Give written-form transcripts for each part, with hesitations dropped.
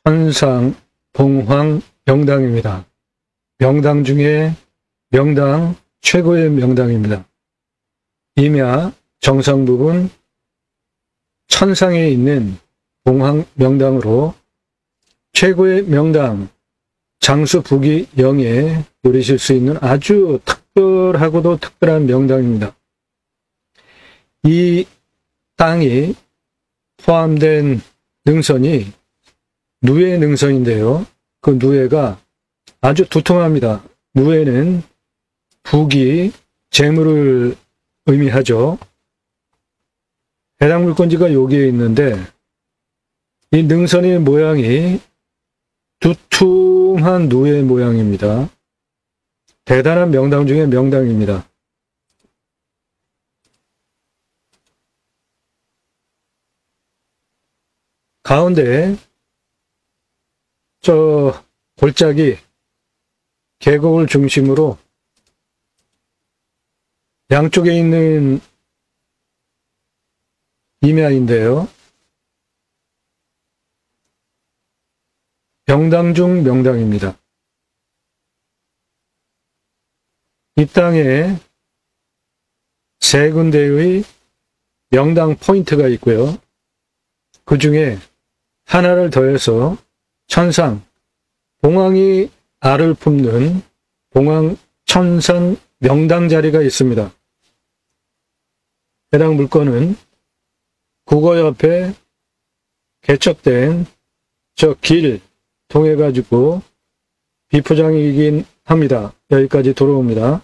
천상, 봉황, 명당입니다. 명당 중에 명당, 최고의 명당입니다. 임야, 정상 부분, 천상에 있는 봉황 명당으로 최고의 명당, 장수 북위 영에 누리실 수 있는 아주 특별하고도 특별한 명당입니다. 이 땅이 포함된 능선이 누에 능선인데요. 그 누에가 아주 두툼합니다. 누에는 북이 재물을 의미하죠. 해당 물건지가 여기에 있는데 이 능선의 모양이 두툼한 누에 모양입니다. 대단한 명당 중에 명당입니다. 가운데 저 골짜기 계곡을 중심으로 양쪽에 있는 임야인데요. 명당 중 명당입니다. 이 땅에 세 군데의 명당 포인트가 있고요. 그 중에 하나를 더해서 천상, 봉황이 알을 품는 봉황 천상 명당 자리가 있습니다. 해당 물건은 국어 옆에 개척된 저 길 통해 가지고 비포장이긴 합니다. 여기까지 들어옵니다.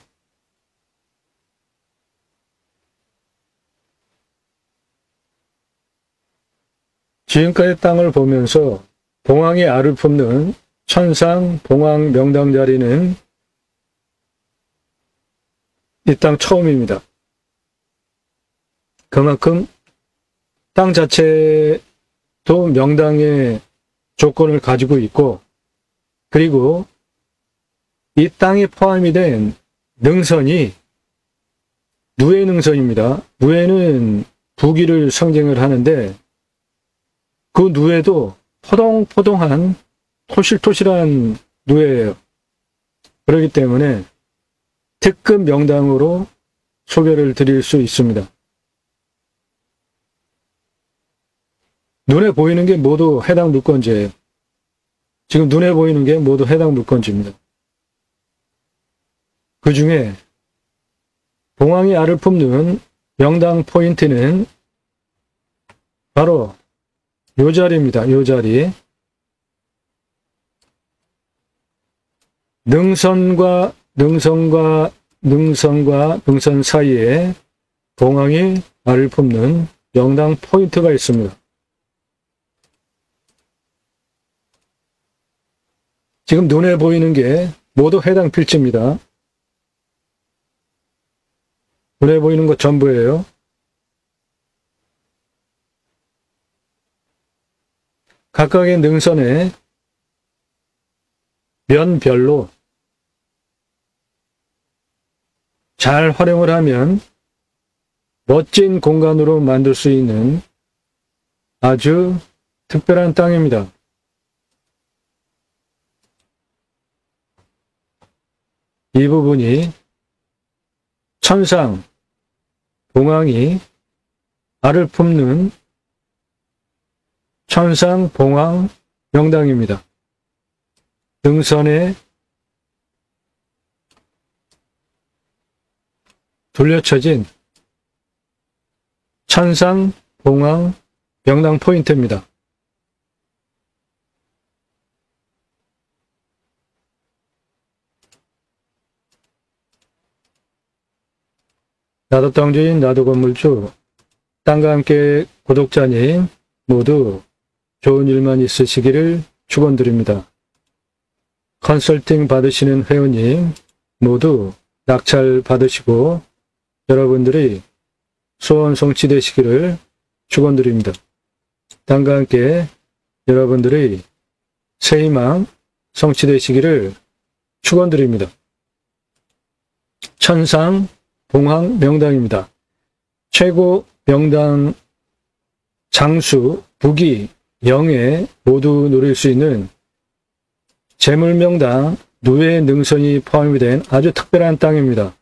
지금까지 땅을 보면서 봉황이 알을 품는 천상 봉황 명당 자리는 이 땅 처음입니다. 그만큼 땅 자체도 명당의 조건을 가지고 있고, 그리고 이 땅에 포함이 된 능선이 누에 능선입니다. 누에는 부귀를 상징을 하는데 그 누에도 포동포동한 토실토실한 누에예요. 그렇기 때문에 특급 명당으로 소개를 드릴 수 있습니다. 눈에 보이는 게 모두 해당 물건지예요. 지금 눈에 보이는 게 모두 해당 물건지입니다. 그 중에 봉황이 알을 품는 명당 포인트는 바로 요 자리입니다. 요 자리. 능선과 능선 사이에 봉황이 알을 품는 명당 포인트가 있습니다. 지금 눈에 보이는 게 모두 해당 필지입니다. 눈에 보이는 것 전부예요. 각각의 능선에 면별로 잘 활용을 하면 멋진 공간으로 만들 수 있는 아주 특별한 땅입니다. 이 부분이 천상, 봉황이 알을 품는 천상, 봉황, 명당입니다. 능선에 둘러쳐진 천상, 봉황, 명당 포인트입니다. 나도 땅주인, 나도 건물주, 땅과 함께 구독자님 모두 좋은 일만 있으시기를 축원드립니다. 컨설팅 받으시는 회원님 모두 낙찰 받으시고 여러분들이 소원 성취되시기를 축원드립니다. 땅과 함께 여러분들의 새 희망 성취되시기를 축원드립니다. 천상 봉황 명당입니다. 최고 명당 장수 북위 영예 모두 누릴 수 있는 재물명당 누에 능선이 포함이 된 아주 특별한 땅입니다.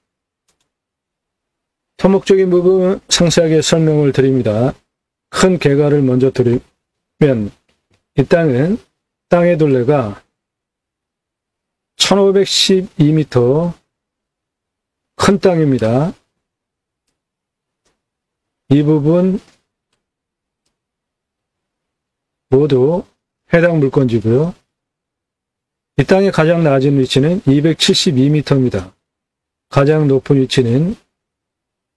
토목적인 부분 상세하게 설명을 드립니다. 큰 개괄을 먼저 드리면 이 땅은 땅의 둘레가 1512m 큰 땅입니다. 이 부분 모두 해당 물건지고요. 이 땅의 가장 낮은 위치는 272m입니다. 가장 높은 위치는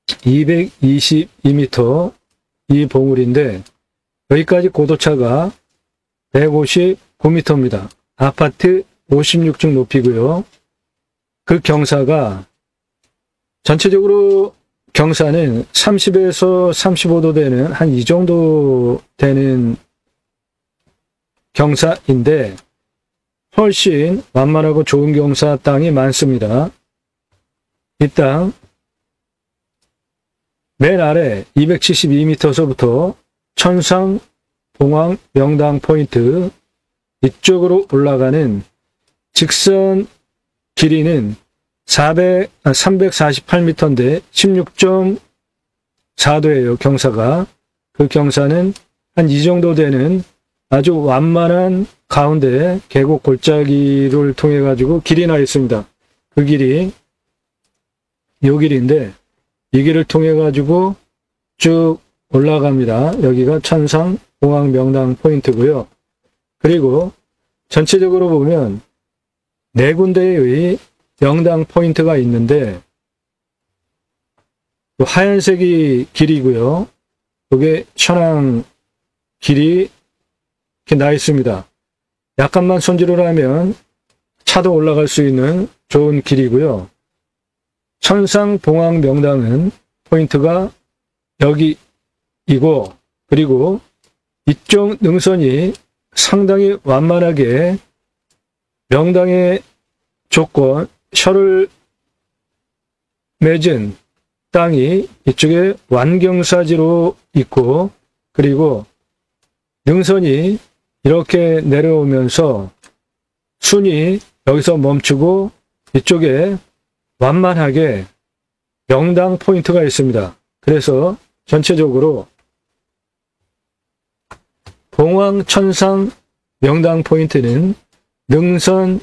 222m 이 봉우리인데 여기까지 고도차가 159m입니다. 아파트 56층 높이고요. 그 경사가 전체적으로 경사는 30에서 35도 되는 한 이 정도 되는 경사인데 훨씬 완만하고 좋은 경사 땅이 많습니다. 이 땅 맨 아래 272m서부터 천상 봉황 명당 포인트 이쪽으로 올라가는 직선 길이는 348m인데 16.4도예요. 경사가. 그 경사는 한 이 정도 되는 아주 완만한 가운데 계곡 골짜기를 통해 가지고 길이 나 있습니다. 그 길이 요 길인데 이 길을 통해 가지고 쭉 올라갑니다. 여기가 천상 봉황 명당 포인트고요. 그리고 전체적으로 보면 네 군데의 명당 포인트가 있는데 하얀색이 길이고요. 이게 현황 길이 이렇게 나 있습니다. 약간만 손질을 하면 차도 올라갈 수 있는 좋은 길이고요. 천상 봉황 명당은 포인트가 여기이고 그리고 이쪽 능선이 상당히 완만하게 명당의 조건, 셔를 맺은 땅이 이쪽에 완경사지로 있고 그리고 능선이 이렇게 내려오면서 순이 여기서 멈추고 이쪽에 완만하게 명당 포인트가 있습니다. 그래서 전체적으로 봉황 천상 명당 포인트는 능선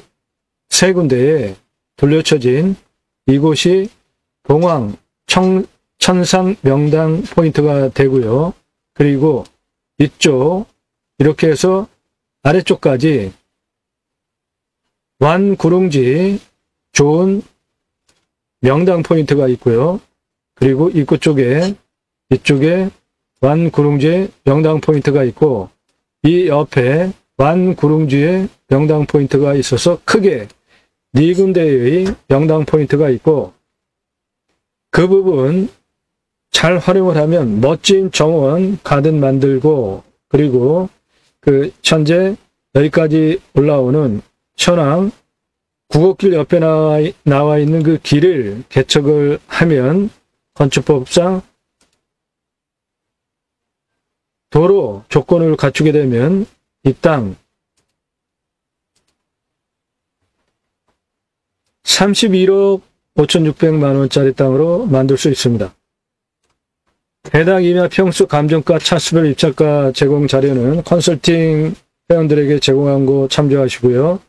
세 군데에 돌려쳐진 이곳이 봉황 천상 명당 포인트가 되고요. 그리고 이쪽 이렇게 해서 아래쪽까지 완구릉지 좋은 명당 포인트가 있고요. 그리고 입구 쪽에 이쪽에 완구릉지 명당 포인트가 있고 이 옆에 완구릉지의 명당 포인트가 있어서 크게 네 군데의 명당 포인트가 있고 그 부분 잘 활용을 하면 멋진 정원 가든 만들고 그리고 그 현재 여기까지 올라오는 현황 국어길 옆에 나와 있는 그 길을 개척을 하면 건축법상 도로 조건을 갖추게 되면 이 땅 31억 5,600만 원짜리 땅으로 만들 수 있습니다. 해당 임야 평수 감정가 차수별 입찰가 제공 자료는 컨설팅 회원들에게 제공한 거 참조하시고요.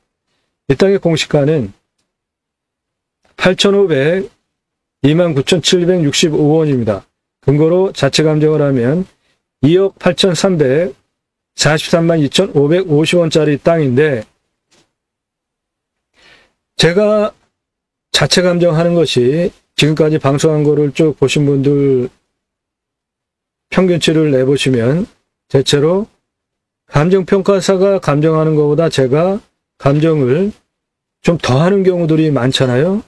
이 땅의 공시가는 8,500, 29,765원입니다. 근거로 자체 감정을 하면 2억 8,300, 43만 2,550원짜리 땅인데 제가 자체 감정하는 것이 지금까지 방송한 거를 쭉 보신 분들 평균치를 내보시면 대체로 감정평가사가 감정하는 것보다 제가 감정을 좀 더 하는 경우들이 많잖아요.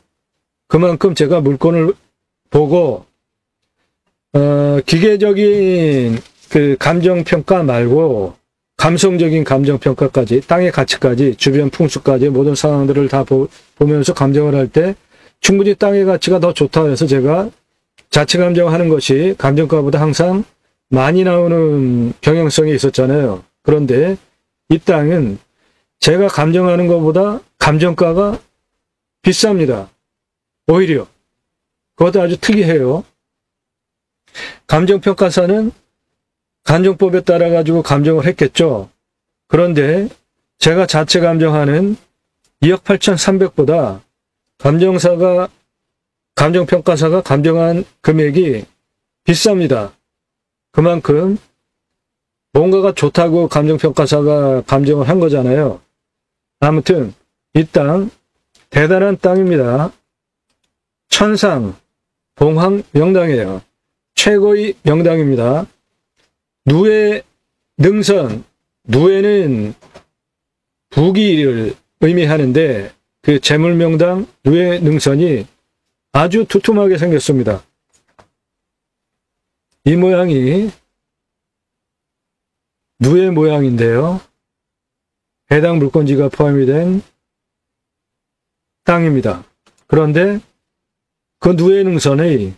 그만큼 제가 물건을 보고 기계적인 그 감정평가 말고 감성적인 감정평가까지 땅의 가치까지 주변 풍수까지 모든 상황들을 다 보면서 감정을 할 때 충분히 땅의 가치가 더 좋다 해서 제가 자체 감정하는 것이 감정가보다 항상 많이 나오는 경향성이 있었잖아요. 그런데 이 땅은 제가 감정하는 것보다 감정가가 비쌉니다. 오히려. 그것도 아주 특이해요. 감정평가사는 감정법에 따라 가지고 감정을 했겠죠. 그런데 제가 자체 감정하는 2억 8,300보다 감정평가사가 감정한 금액이 비쌉니다. 그만큼 뭔가가 좋다고 감정평가사가 감정을 한 거잖아요. 아무튼 이 땅 대단한 땅입니다. 천상 봉황 명당이에요. 최고의 명당입니다. 누에 능선, 누에는 부귀를 의미하는데 그 재물명당 누에 능선이 아주 두툼하게 생겼습니다. 이 모양이 누에 모양인데요. 해당 물건지가 포함이 된 땅입니다. 그런데 그 누에 능선의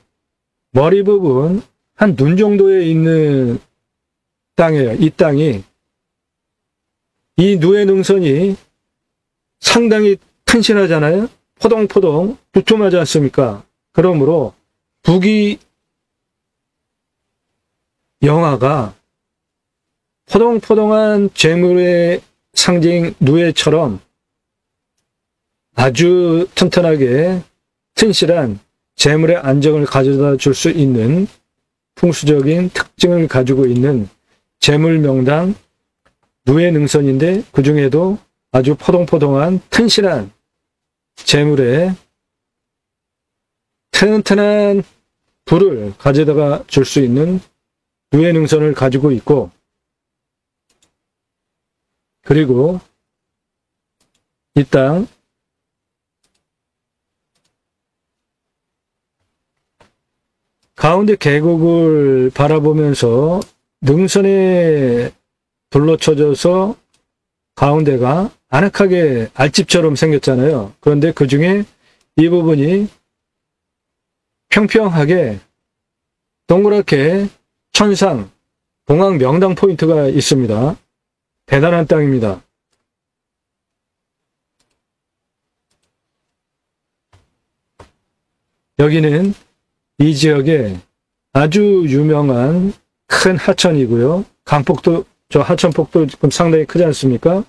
머리 부분 한 눈 정도에 있는 땅이에요. 이 땅이. 이 누에 능선이 상당히 튼실하잖아요. 포동포동 두툼하지 않습니까? 그러므로 부귀 영화가 포동포동한 재물의 상징 누에처럼 아주 튼튼하게 튼실한 재물의 안정을 가져다 줄 수 있는 풍수적인 특징을 가지고 있는 재물명당 누에 능선인데 그 중에도 아주 포동포동한 튼실한 재물의 튼튼한 불을 가져다가 줄 수 있는 누에 능선을 가지고 있고, 그리고 이 땅 가운데 계곡을 바라보면서 능선에 둘러쳐져서 가운데가 아늑하게 알집처럼 생겼잖아요. 그런데 그 중에 이 부분이 평평하게 동그랗게 천상, 봉황 명당 포인트가 있습니다. 대단한 땅입니다. 여기는 이 지역에 아주 유명한 큰 하천이고요. 강폭도, 저 하천폭도 지금 상당히 크지 않습니까?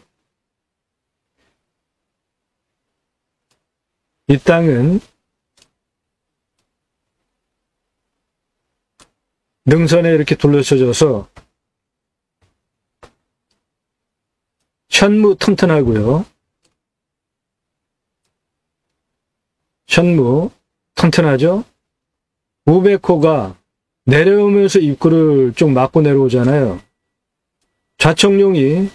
이 땅은 능선에 이렇게 둘러쳐져서 현무 튼튼하고요. 현무 튼튼하죠? 우베코가 내려오면서 입구를 쭉 막고 내려오잖아요. 좌청룡이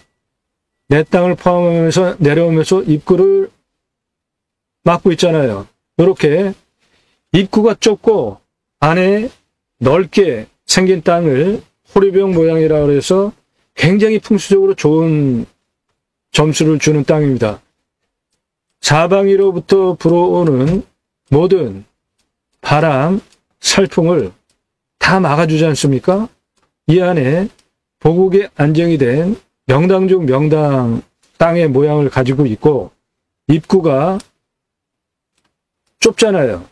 내 땅을 포함하면서 내려오면서 입구를 막고 있잖아요. 이렇게 입구가 좁고 안에 넓게 생긴 땅을 호리병 모양이라고 해서 굉장히 풍수적으로 좋은 점수를 주는 땅입니다. 사방위로부터 불어오는 모든 바람, 살풍을 다 막아주지 않습니까? 이 안에 보국에 안정이 된 명당 중 명당 땅의 모양을 가지고 있고, 입구가 좁잖아요.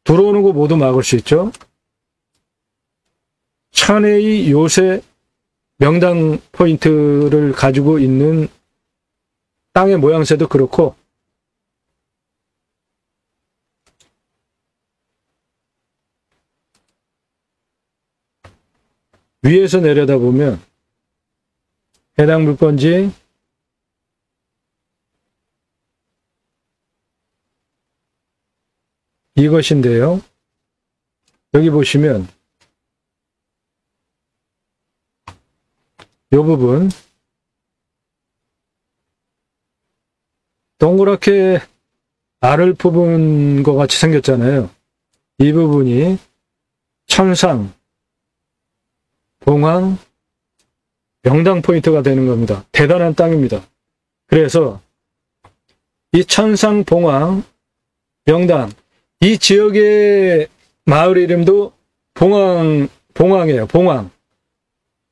들어오는 거 모두 막을 수 있죠. 천혜의 요새 명당 포인트를 가지고 있는 땅의 모양새도 그렇고, 위에서 내려다보면 해당 물건지 이것인데요. 여기 보시면 이 부분 동그랗게 알을 뽑은 것 같이 생겼잖아요. 이 부분이 천상, 봉황, 명당 포인트가 되는 겁니다. 대단한 땅입니다. 그래서 이 천상, 봉황, 명당, 이 지역의 마을 이름도 봉황이에요. 봉황.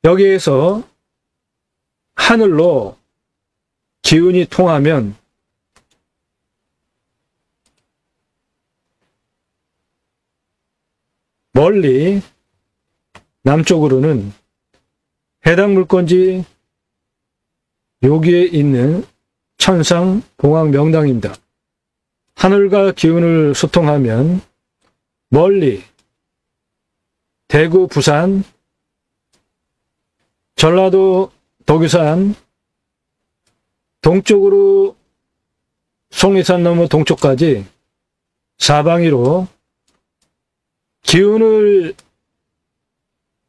여기에서 하늘로 기운이 통하면 멀리 남쪽으로는 해당 물건지 여기에 있는 천상 봉황 명당입니다. 하늘과 기운을 소통하면 멀리 대구, 부산, 전라도, 덕유산, 동쪽으로 속리산 넘어 동쪽까지 사방위로 기운을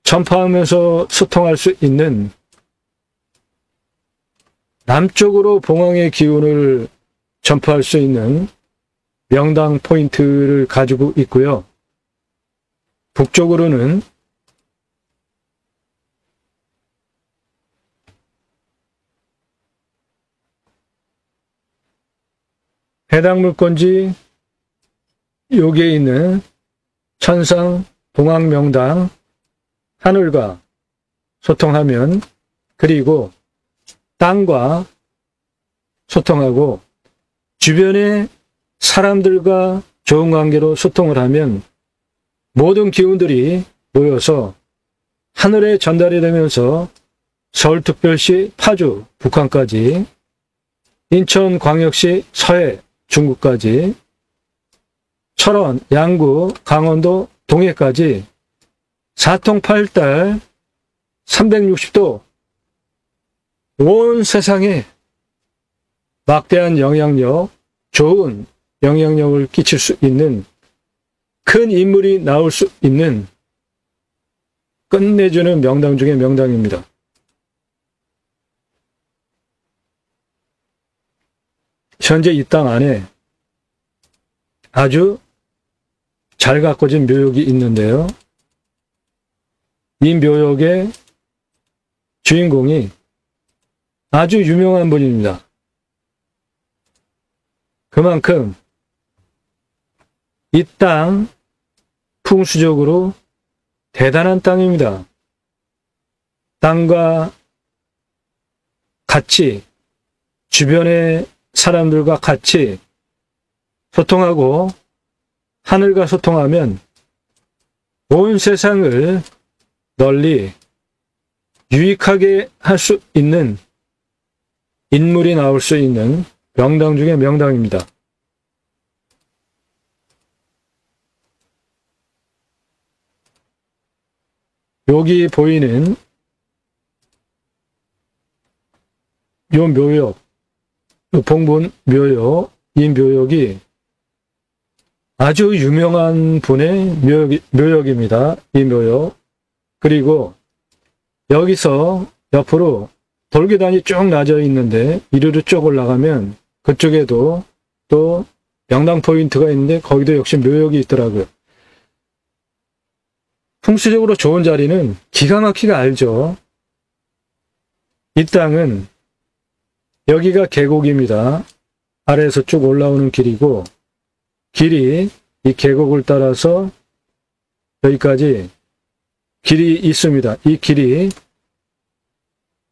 전파하면서 소통할 수 있는 남쪽으로 봉황의 기운을 전파할 수 있는 명당 포인트를 가지고 있고요. 북쪽으로는 해당 물건지 여기에 있는 천상 봉황 명당 하늘과 소통하면, 그리고 땅과 소통하고 주변의 사람들과 좋은 관계로 소통을 하면 모든 기운들이 모여서 하늘에 전달이 되면서 서울특별시 파주, 북한까지, 인천광역시 서해, 중구까지, 철원, 양구, 강원도, 동해까지 사통팔달 360도 온 세상에 막대한 영향력, 좋은 영향력을 끼칠 수 있는 큰 인물이 나올 수 있는 끝내주는 명당 중의 명당입니다. 현재 이 땅 안에 아주 잘 가꿔진 묘역이 있는데요. 이 묘역의 주인공이 아주 유명한 분입니다. 그만큼 이 땅 풍수적으로 대단한 땅입니다. 땅과 같이, 주변의 사람들과 같이 소통하고 하늘과 소통하면 온 세상을 널리 유익하게 할 수 있는 인물이 나올 수 있는 명당 중의 명당입니다. 여기 보이는 요 묘역, 요 봉분 묘역, 이 묘역이 아주 유명한 분의 묘역입니다. 이 묘역. 그리고 여기서 옆으로 돌계단이 쭉 나져 있는데 이리로 쭉 올라가면 그쪽에도 또 명당 포인트가 있는데 거기도 역시 묘역이 있더라고요. 풍수적으로 좋은 자리는 기가 막히게 알죠. 이 땅은 여기가 계곡입니다. 아래에서 쭉 올라오는 길이고, 길이 이 계곡을 따라서 여기까지 길이 있습니다. 이 길이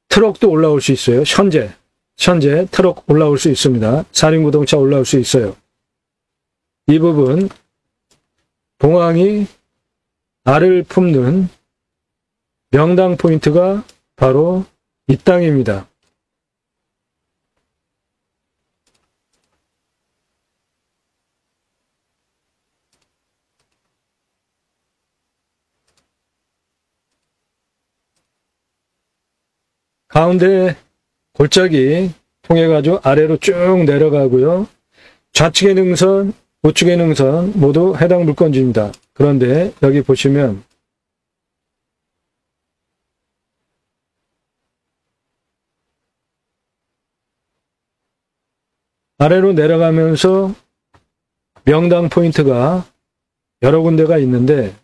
트럭도 올라올 수 있어요. 현재 트럭 올라올 수 있습니다. 사륜구동차 올라올 수 있어요. 이 부분 봉황이 알을 품는 명당 포인트가 바로 이 땅입니다. 가운데 골짜기 통해가지고 아래로 쭉 내려가고요. 좌측의 능선, 우측의 능선 모두 해당 물건지입니다. 그런데 여기 보시면 아래로 내려가면서 명당 포인트가 여러 군데가 있는데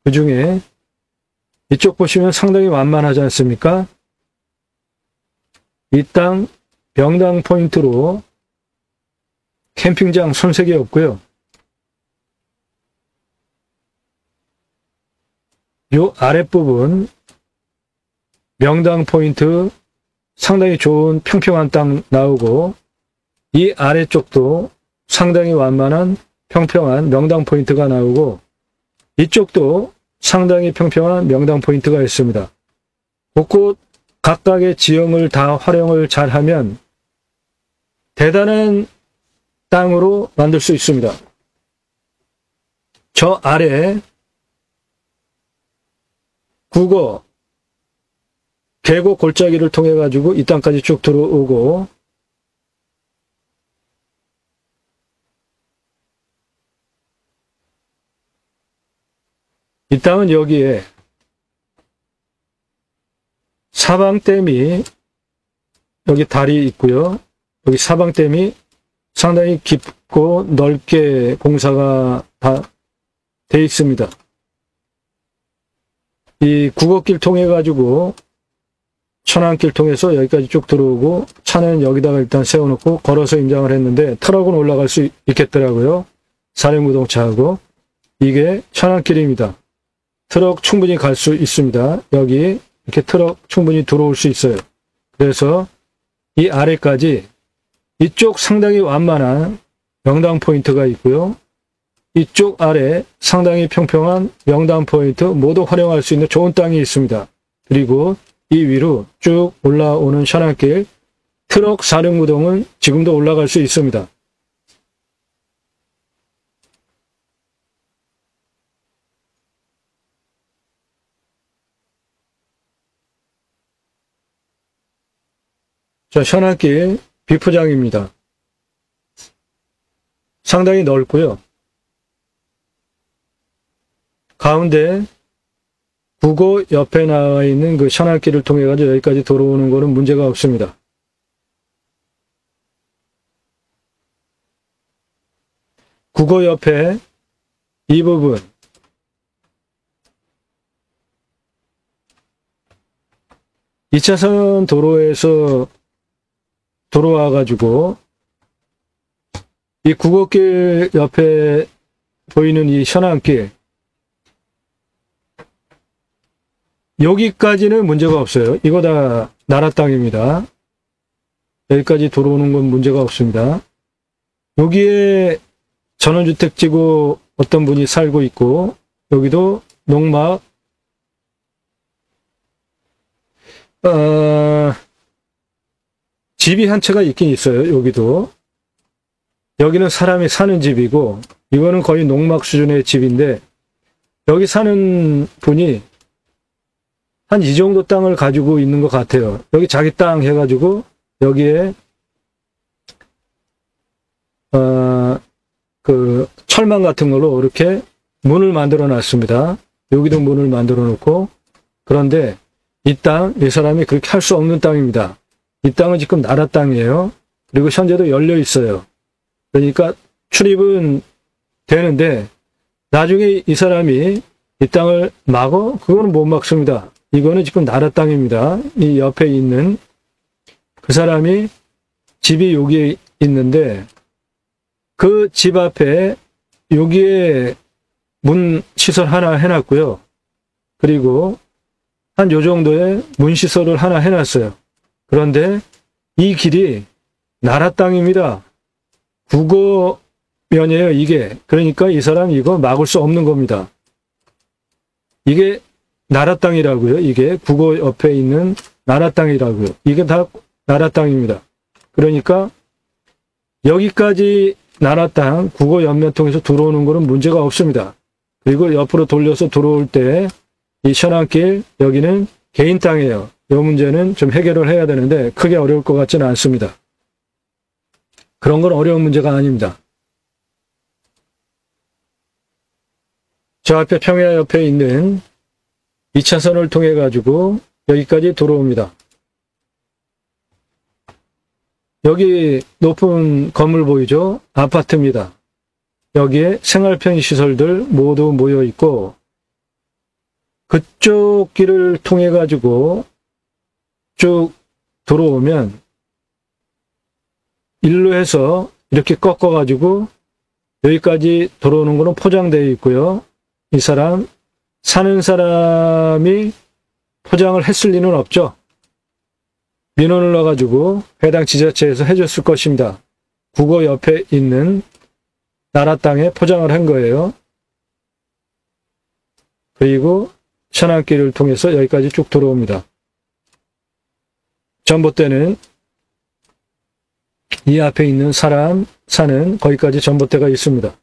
그 중에 이쪽 보시면 상당히 완만하지 않습니까? 이 땅 명당 포인트로 캠핑장 손색이 없고요. 요 아랫부분 명당 포인트 상당히 좋은 평평한 땅 나오고, 이 아래쪽도 상당히 완만한 평평한 명당 포인트가 나오고, 이쪽도 상당히 평평한 명당 포인트가 있습니다. 곳곳 각각의 지형을 다 활용을 잘하면 대단한 땅으로 만들 수 있습니다. 저 아래 국어 계곡 골짜기를 통해 가지고 이 땅까지 쭉 들어오고, 이 땅은 여기에 사방댐이, 여기 다리 있고요. 여기 사방댐이 상당히 깊고 넓게 공사가 다 돼 있습니다. 이 국어길 통해 가지고 천안길 통해서 여기까지 쭉 들어오고, 차는 여기다가 일단 세워놓고 걸어서 임장을 했는데 트럭은 올라갈 수 있겠더라고요. 사령구동차하고. 이게 천안길입니다. 트럭 충분히 갈 수 있습니다. 여기 이렇게 트럭 충분히 들어올 수 있어요. 그래서 이 아래까지 이쪽 상당히 완만한 명당 포인트가 있고요. 이쪽 아래 상당히 평평한 명당 포인트 모두 활용할 수 있는 좋은 땅이 있습니다. 그리고 이 위로 쭉 올라오는 천안길, 트럭 사령구동은 지금도 올라갈 수 있습니다. 자, 천안길 비포장입니다. 상당히 넓고요. 가운데 국어 옆에 나와 있는 그 천안길을 통해 가지고 여기까지 들어오는 거는 문제가 없습니다. 국어 옆에 이 부분, 2차선 도로에서 들어와 가지고 이 국어길 옆에 보이는 이 천안길, 여기까지는 문제가 없어요. 이거 다 나라 땅입니다. 여기까지 들어오는 건 문제가 없습니다. 여기에 전원주택지구 어떤 분이 살고 있고, 여기도 농막, 집이 한 채가 있긴 있어요. 여기도. 여기는 사람이 사는 집이고, 이거는 거의 농막 수준의 집인데, 여기 사는 분이 한 이 정도 땅을 가지고 있는 것 같아요. 여기 자기 땅 해가지고 여기에 그 철망 같은 걸로 이렇게 문을 만들어 놨습니다. 여기도 문을 만들어 놓고. 그런데 이 땅, 이 사람이 그렇게 할 수 없는 땅입니다. 이 땅은 지금 나라 땅이에요. 그리고 현재도 열려 있어요. 그러니까 출입은 되는데 나중에 이 사람이 이 땅을 막어? 그거는 못 막습니다. 이거는 지금 나라 땅입니다. 이 옆에 있는 그 사람이 집이 여기에 있는데, 그 집 앞에 여기에 문 시설 하나 해놨고요. 그리고 한 요 정도의 문 시설을 하나 해놨어요. 그런데 이 길이 나라 땅입니다. 국어면이에요, 이게. 그러니까 이 사람 이거 막을 수 없는 겁니다. 이게 나라 땅이라고요. 이게 국어 옆에 있는 나라 땅이라고요. 이게 다 나라 땅입니다. 그러니까 여기까지 나라 땅, 국어 옆면 통해서 들어오는 거는 문제가 없습니다. 그리고 옆으로 돌려서 들어올 때 이 천안길, 여기는 개인 땅이에요. 이 문제는 좀 해결을 해야 되는데 크게 어려울 것 같지는 않습니다. 그런 건 어려운 문제가 아닙니다. 저 앞에 평야 옆에 있는 2차선을 통해 가지고 여기까지 들어옵니다. 여기 높은 건물 보이죠? 아파트입니다. 여기에 생활 편의 시설들 모두 모여 있고, 그쪽 길을 통해 가지고 쭉 들어오면 일로 해서 이렇게 꺾어 가지고 여기까지 들어오는 거는 포장되어 있고요. 이 사람, 사는 사람이 포장을 했을 리는 없죠. 민원을 넣어가지고 해당 지자체에서 해줬을 것입니다. 국어 옆에 있는 나라 땅에 포장을 한 거예요. 그리고 현안길을 통해서 여기까지 쭉 들어옵니다. 전봇대는 이 앞에 있는 사람 사는 거기까지 전봇대가 있습니다.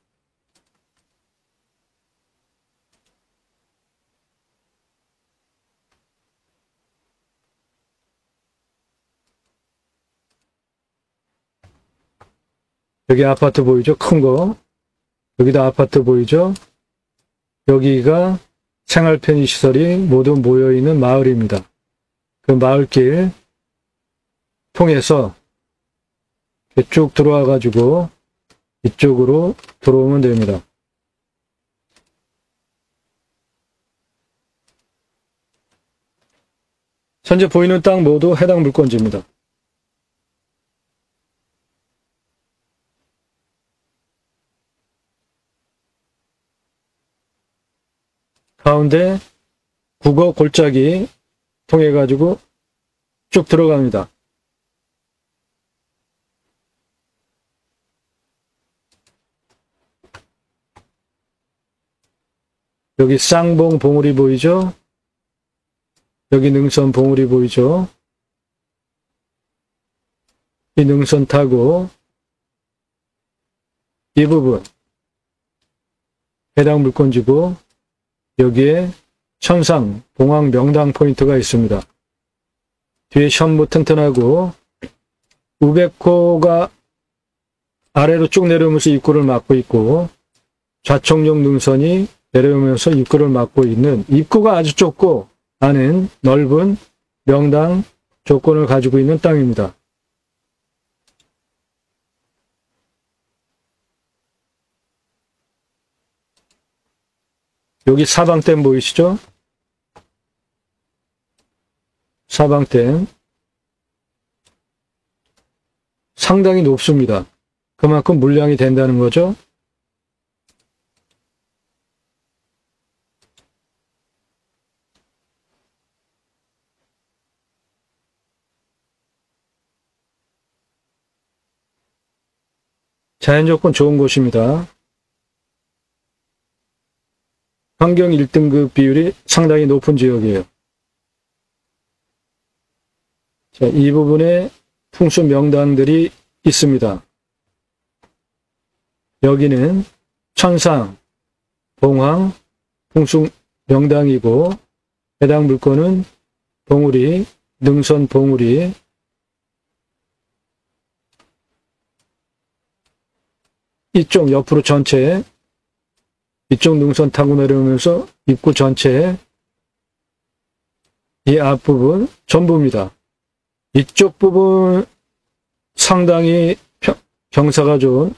여기 아파트 보이죠? 큰 거. 여기다 아파트 보이죠? 여기가 생활 편의시설이 모두 모여있는 마을입니다. 그 마을길 통해서 쭉 들어와가지고 이쪽으로 들어오면 됩니다. 현재 보이는 땅 모두 해당 물건지입니다. 가운데 국어 골짜기 통해 가지고 쭉 들어갑니다. 여기 쌍봉 봉우리 보이죠? 여기 능선 봉우리 보이죠? 이 능선 타고 이 부분 해당 물건지고 여기에 천상, 봉황 명당 포인트가 있습니다. 뒤에 현무 튼튼하고 우백호가 아래로 쭉 내려오면서 입구를 막고 있고 좌청룡 능선이 내려오면서 입구를 막고 있는 입구가 아주 좁고 안은 넓은 명당 조건을 가지고 있는 땅입니다. 여기 사방댐 보이시죠? 사방댐 상당히 높습니다. 그만큼 물량이 된다는 거죠. 자연조건 좋은 곳입니다. 환경 1등급 비율이 상당히 높은 지역이에요. 자, 이 부분에 풍수 명당들이 있습니다. 여기는 천상, 봉황, 풍수 명당이고 해당 물건은 봉우리, 능선 봉우리, 이쪽 옆으로 전체 이쪽 능선 타고 내려오면서 입구 전체 이 앞부분 전부입니다. 이쪽 부분 상당히 경사가 좋은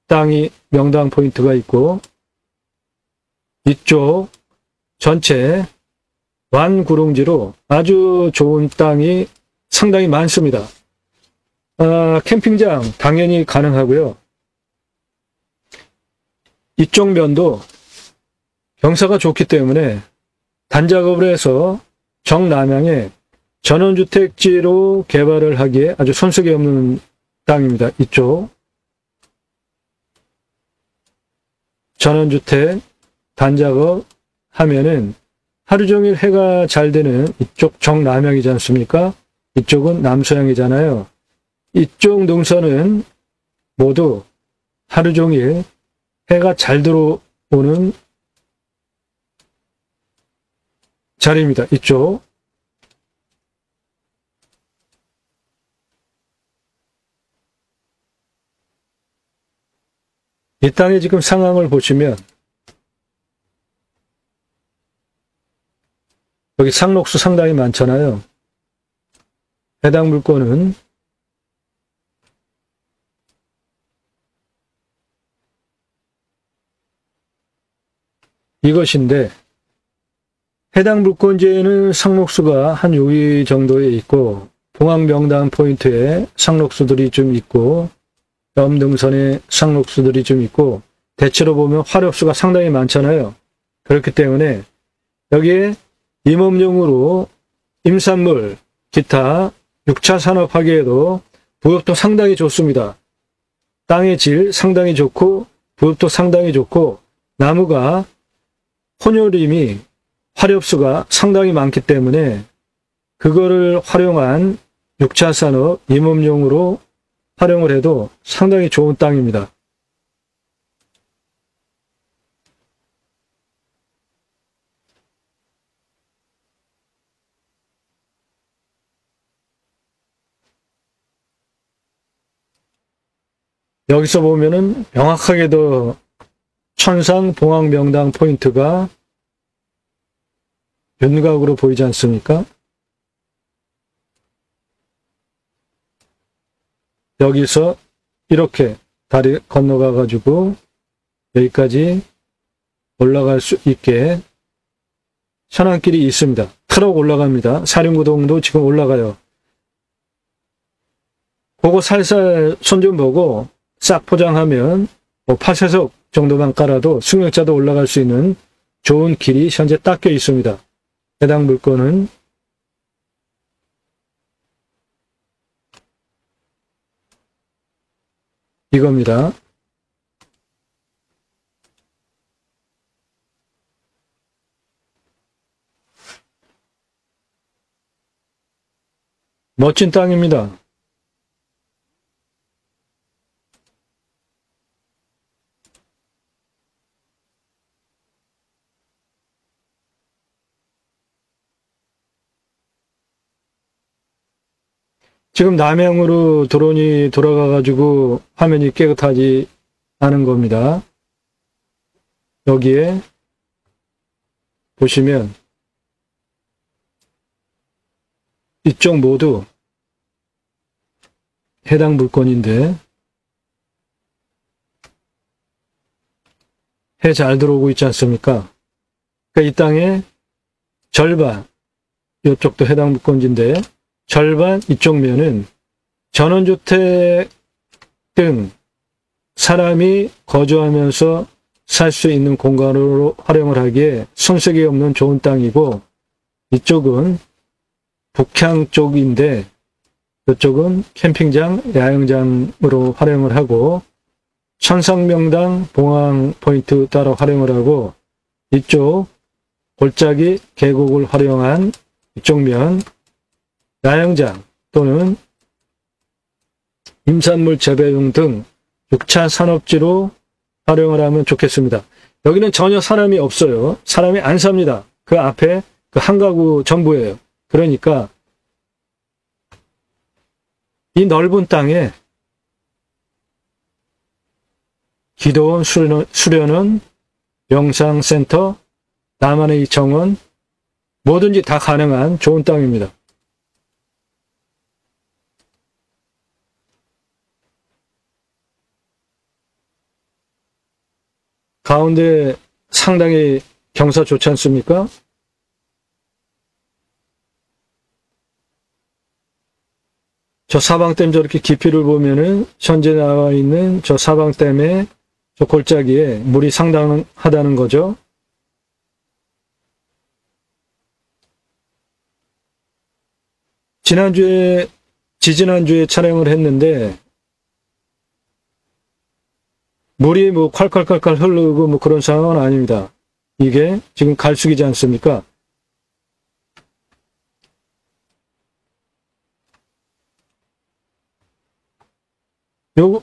땅이 명당 포인트가 있고 이쪽 전체 완구릉지로 아주 좋은 땅이 상당히 많습니다. 캠핑장 당연히 가능하고요. 이쪽 면도 경사가 좋기 때문에 단작업을 해서 정남향에 전원주택지로 개발을 하기에 아주 손색이 없는 땅입니다. 이쪽 전원주택 단작업 하면은 하루 종일 해가 잘 되는 이쪽 정남향이지 않습니까? 이쪽은 남서향이잖아요. 이쪽 능선은 모두 하루 종일 해가 잘 들어오는 자리입니다. 이쪽. 이 땅의 지금 상황을 보시면 여기 상록수 상당히 많잖아요. 해당 물건은 이것인데 해당 물건지에는 상록수가 한 6위 정도에 있고 봉황명당 포인트에 상록수들이 좀 있고 염등선에 상록수들이 좀 있고 대체로 보면 화력수가 상당히 많잖아요. 그렇기 때문에 여기에 임업용으로 임산물, 기타 6차 산업하기에도 부엽도 상당히 좋습니다. 땅의 질 상당히 좋고 부엽도 상당히 좋고 나무가 혼요림이 화렵수가 상당히 많기 때문에 그거를 활용한 6차 산업 임업용으로 활용을 해도 상당히 좋은 땅입니다. 여기서 보면은 명확하게도 천상 봉황 명당 포인트가 윤곽으로 보이지 않습니까? 여기서 이렇게 다리 건너가 가지고 여기까지 올라갈 수 있게 현안길이 있습니다. 트럭 올라갑니다. 사륜구동도 지금 올라가요. 그거 살살 손 좀 보고 싹 포장하면 뭐 8세석 정도만 깔아도 승용차도 올라갈 수 있는 좋은 길이 현재 닦여 있습니다. 해당 물건은 이겁니다. 멋진 땅입니다. 지금 남향으로 드론이 돌아가가지고 화면이 깨끗하지 않은 겁니다. 여기에 보시면 이쪽 모두 해당 물건인데 해 잘 들어오고 있지 않습니까? 그러니까 이 땅의 절반, 이쪽도 해당 물건지인데 절반 이쪽 면은 전원주택 등 사람이 거주하면서 살 수 있는 공간으로 활용을 하기에 손색이 없는 좋은 땅이고 이쪽은 북향 쪽인데 이쪽은 캠핑장, 야영장으로 활용을 하고 천상명당, 봉황 포인트 따라 활용을 하고 이쪽 골짜기 계곡을 활용한 이쪽 면 야영장 또는 임산물 재배용 등 6차 산업지로 활용을 하면 좋겠습니다. 여기는 전혀 사람이 없어요. 사람이 안 삽니다. 그 앞에 그 한 가구 전부예요. 그러니까 이 넓은 땅에 기도원 수련원, 영상센터, 나만의 정원 뭐든지 다 가능한 좋은 땅입니다. 가운데 상당히 경사 좋지 않습니까? 저 사방댐 저렇게 깊이를 보면은 현재 나와 있는 저 사방댐의 저 골짜기에 물이 상당하다는 거죠. 지지난주에 촬영을 했는데 물이 뭐 콸콸콸콸 흐르고 뭐 그런 상황은 아닙니다. 이게 지금 갈수기지 않습니까? 요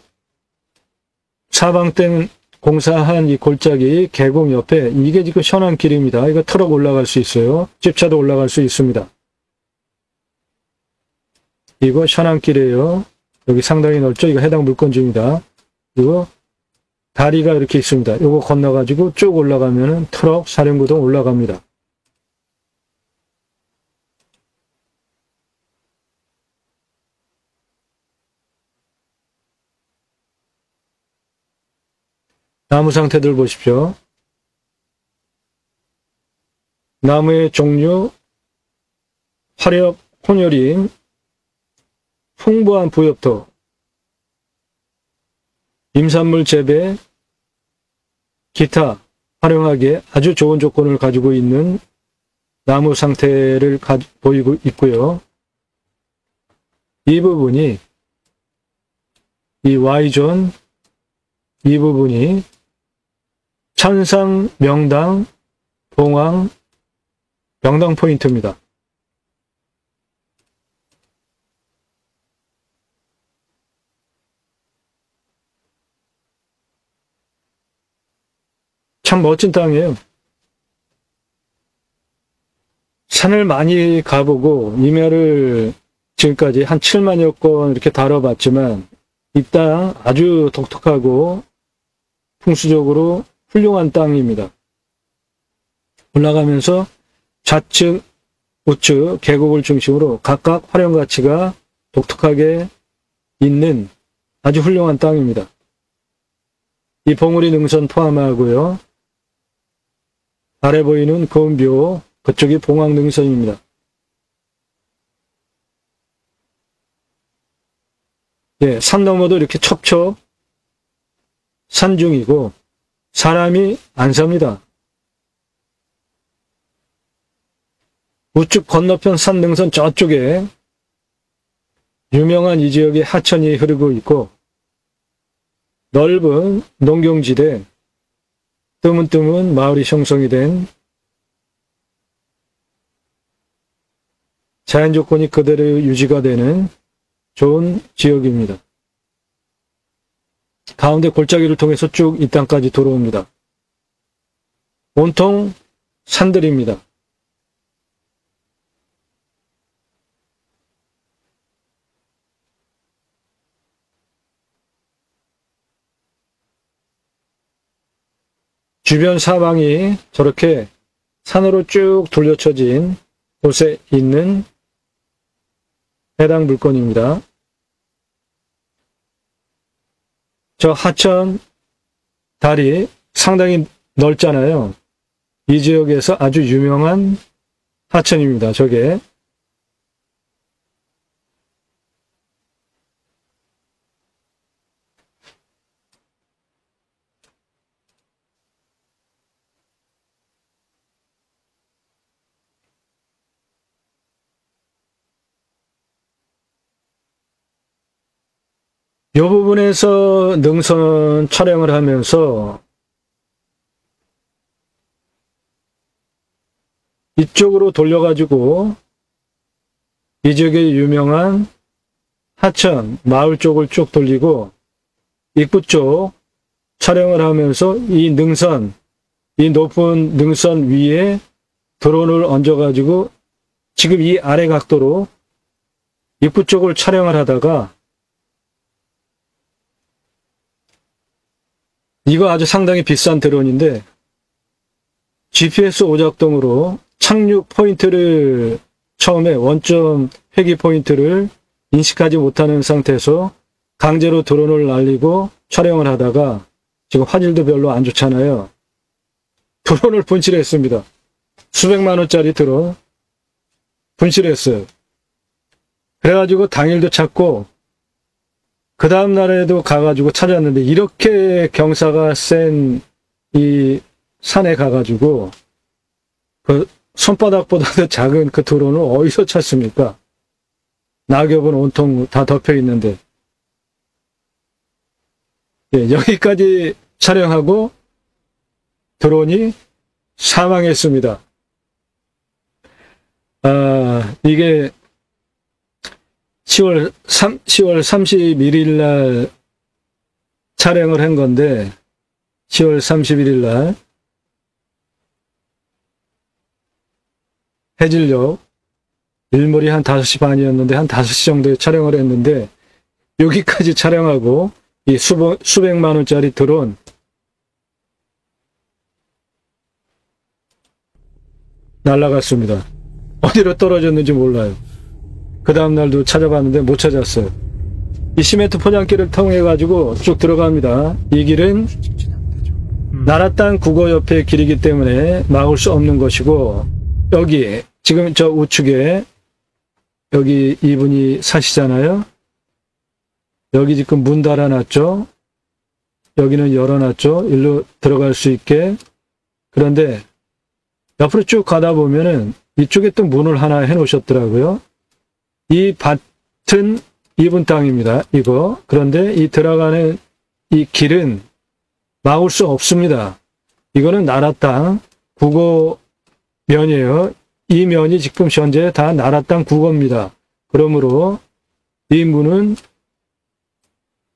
사방댐 공사한 이 골짜기 계곡 옆에 이게 지금 현안길입니다. 이거 트럭 올라갈 수 있어요. 집차도 올라갈 수 있습니다. 이거 현안길이에요. 여기 상당히 넓죠? 이거 해당 물건지입니다. 이거 다리가 이렇게 있습니다. 이거 건너가지고 쭉 올라가면은 트럭 사륜구동 올라갑니다. 나무 상태들 보십시오. 나무의 종류, 화렵, 혼혈임, 풍부한 부엽토, 임산물 재배, 기타 활용하기에 아주 좋은 조건을 가지고 있는 나무 상태를 보이고 있고요. 이 부분이, 이 Y존, 이 부분이 천상, 명당, 봉황, 명당 포인트입니다. 참 멋진 땅이에요. 산을 많이 가보고 임야를 지금까지 한 7만여 건 이렇게 다뤄봤지만 이 땅 아주 독특하고 풍수적으로 훌륭한 땅입니다. 올라가면서 좌측, 우측 계곡을 중심으로 각각 활용 가치가 독특하게 있는 아주 훌륭한 땅입니다. 이 봉우리 능선 포함하고요. 아래 보이는 거운뷰, 그쪽이 봉황 능선입니다. 예, 산 너머도 이렇게 첩첩 산중이고 사람이 안 삽니다. 우측 건너편 산 능선 저쪽에 유명한 이 지역에 하천이 흐르고 있고 넓은 농경지대, 뜨문뜨문 마을이 형성이 된 자연 조건이 그대로 유지가 되는 좋은 지역입니다. 가운데 골짜기를 통해서 쭉 이 땅까지 들어옵니다. 온통 산들입니다. 주변 사방이 저렇게 산으로 쭉 돌려쳐진 곳에 있는 해당 물건입니다. 저 하천 다리 상당히 넓잖아요. 이 지역에서 아주 유명한 하천입니다. 저게. 이 부분에서 능선 촬영을 하면서 이쪽으로 돌려가지고 이 지역의 유명한 하천, 마을 쪽을 쭉 돌리고 입구 쪽 촬영을 하면서 이 능선, 이 높은 능선 위에 드론을 얹어가지고 지금 이 아래 각도로 입구 쪽을 촬영을 하다가 이거 아주 상당히 비싼 드론인데 GPS 오작동으로 착륙 포인트를 처음에 원점 회귀 포인트를 인식하지 못하는 상태에서 강제로 드론을 날리고 촬영을 하다가 지금 화질도 별로 안 좋잖아요. 드론을 분실했습니다. 수백만 원짜리 드론 분실했어요. 그래가지고 당일도 찾고 그 다음 날에도 가가지고 찾았는데 이렇게 경사가 센 이 산에 가가지고 그 손바닥보다도 작은 그 드론을 어디서 찾습니까? 낙엽은 온통 다 덮여 있는데. 예, 여기까지 촬영하고 드론이 사망했습니다. 이게 10월 31일 날 촬영을 한 건데 10월 31일 날 해질녘 일몰이 한 5시 반이었는데 한 5시 정도에 촬영을 했는데 여기까지 촬영하고 이 수백만 원짜리 드론 날아갔습니다. 어디로 떨어졌는지 몰라요. 그 다음날도 찾아봤는데 못 찾았어요. 이 시멘트 포장길을 통해 가지고 쭉 들어갑니다. 이 길은 나라 땅 국어협회 길이기 때문에 막을 수 없는 것이고 여기 지금 저 우측에 여기 이분이 사시잖아요. 여기 지금 문 달아놨죠. 여기는 열어놨죠. 일로 들어갈 수 있게. 그런데 옆으로 쭉 가다 보면은 이쪽에 또 문을 하나 해놓으셨더라고요. 이 밭은 이분 땅입니다. 이거. 그런데 이 들어가는 이 길은 막을 수 없습니다. 이거는 나라 땅 국어면이에요. 이 면이 지금 현재 다 나라 땅 국어입니다. 그러므로 이 문은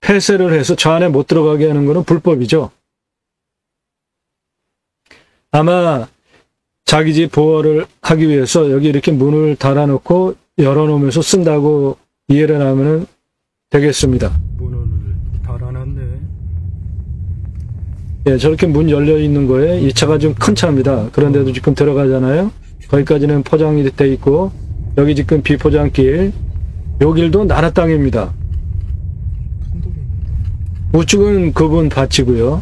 폐쇄를 해서 저 안에 못 들어가게 하는 것은 불법이죠. 아마 자기 집 보호를 하기 위해서 여기 이렇게 문을 달아놓고 열어놓으면서 쓴다고 이해를 하면 되겠습니다. 문을 달아놨네. 예, 저렇게 문 열려 있는 거에 이 차가 좀 큰 차입니다. 그런데도 지금 들어가잖아요. 거기까지는 포장이 돼 있고 여기 지금 비포장길, 요 길도 나라 땅입니다. 우측은 그분 밭이고요.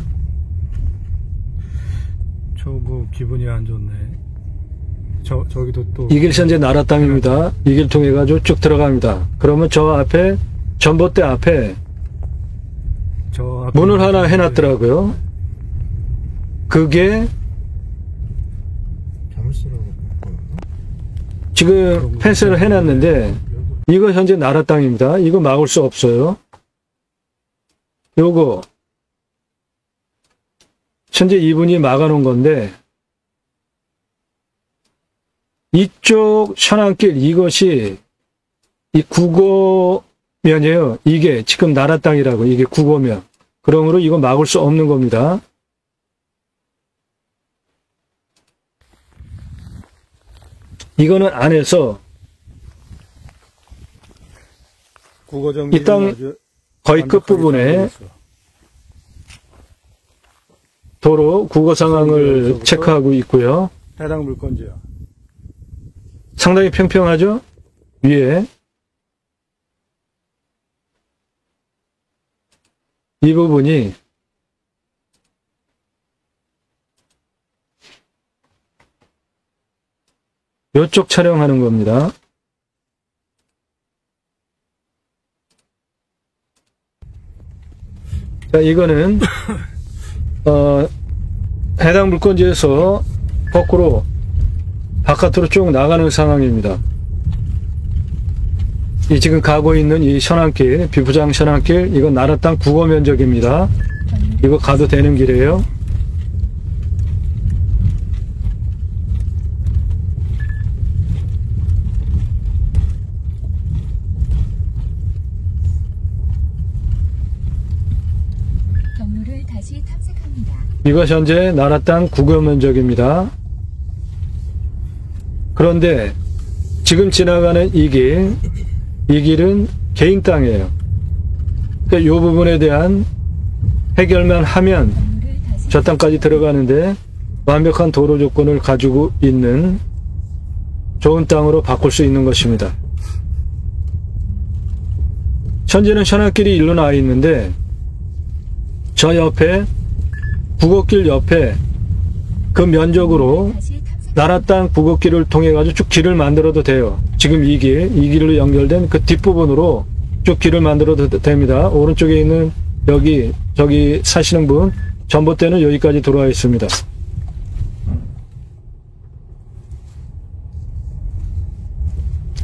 저 뭐 기분이 안 좋네. 저기도 또 이 길 현재 나라 땅입니다. 이 길 통해 가지고 쭉 들어갑니다. 그러면 저 앞에 전봇대 앞에 문을 하나 해놨더라고요. 그게 지금 펜스를 해놨는데 이거 현재 나라 땅입니다. 이거 막을 수 없어요. 요거 현재 이분이 막아놓은 건데 이쪽 현안길 이것이 이 국어면이에요. 이게 지금 나라 땅이라고 이게 국어면. 그러므로 이거 막을 수 없는 겁니다. 이거는 안에서 이 땅 거의 끝부분에 도로 국어 상황을 체크하고 있고요. 해당 물건지요. 상당히 평평하죠? 위에 이 부분이 이쪽 촬영하는 겁니다. 자, 이거는 해당 물건지에서 거꾸로 바깥으로 쭉 나가는 상황입니다. 이 지금 가고 있는 이 현안길, 비포장 현안길, 이건 나라 땅 국어 면적입니다. 이거 가도 되는 길이에요. 경로를 다시 탐색합니다. 이거 현재 나라 땅 국어 면적입니다. 그런데 지금 지나가는 이 길은 개인 땅이에요. 그러니까 이 부분에 대한 해결만 하면 저 땅까지 들어가는데 완벽한 도로 조건을 가지고 있는 좋은 땅으로 바꿀 수 있는 것입니다. 현재는 현안길이 일로 나와 있는데 저 옆에 국어길 옆에 그 면적으로 나라 땅 국어길을 통해 가지고 쭉 길을 만들어도 돼요. 지금 이 길로 연결된 그 뒷부분으로 쭉 길을 만들어도 됩니다. 오른쪽에 있는 저기 사시는 분 전봇대는 여기까지 들어와 있습니다.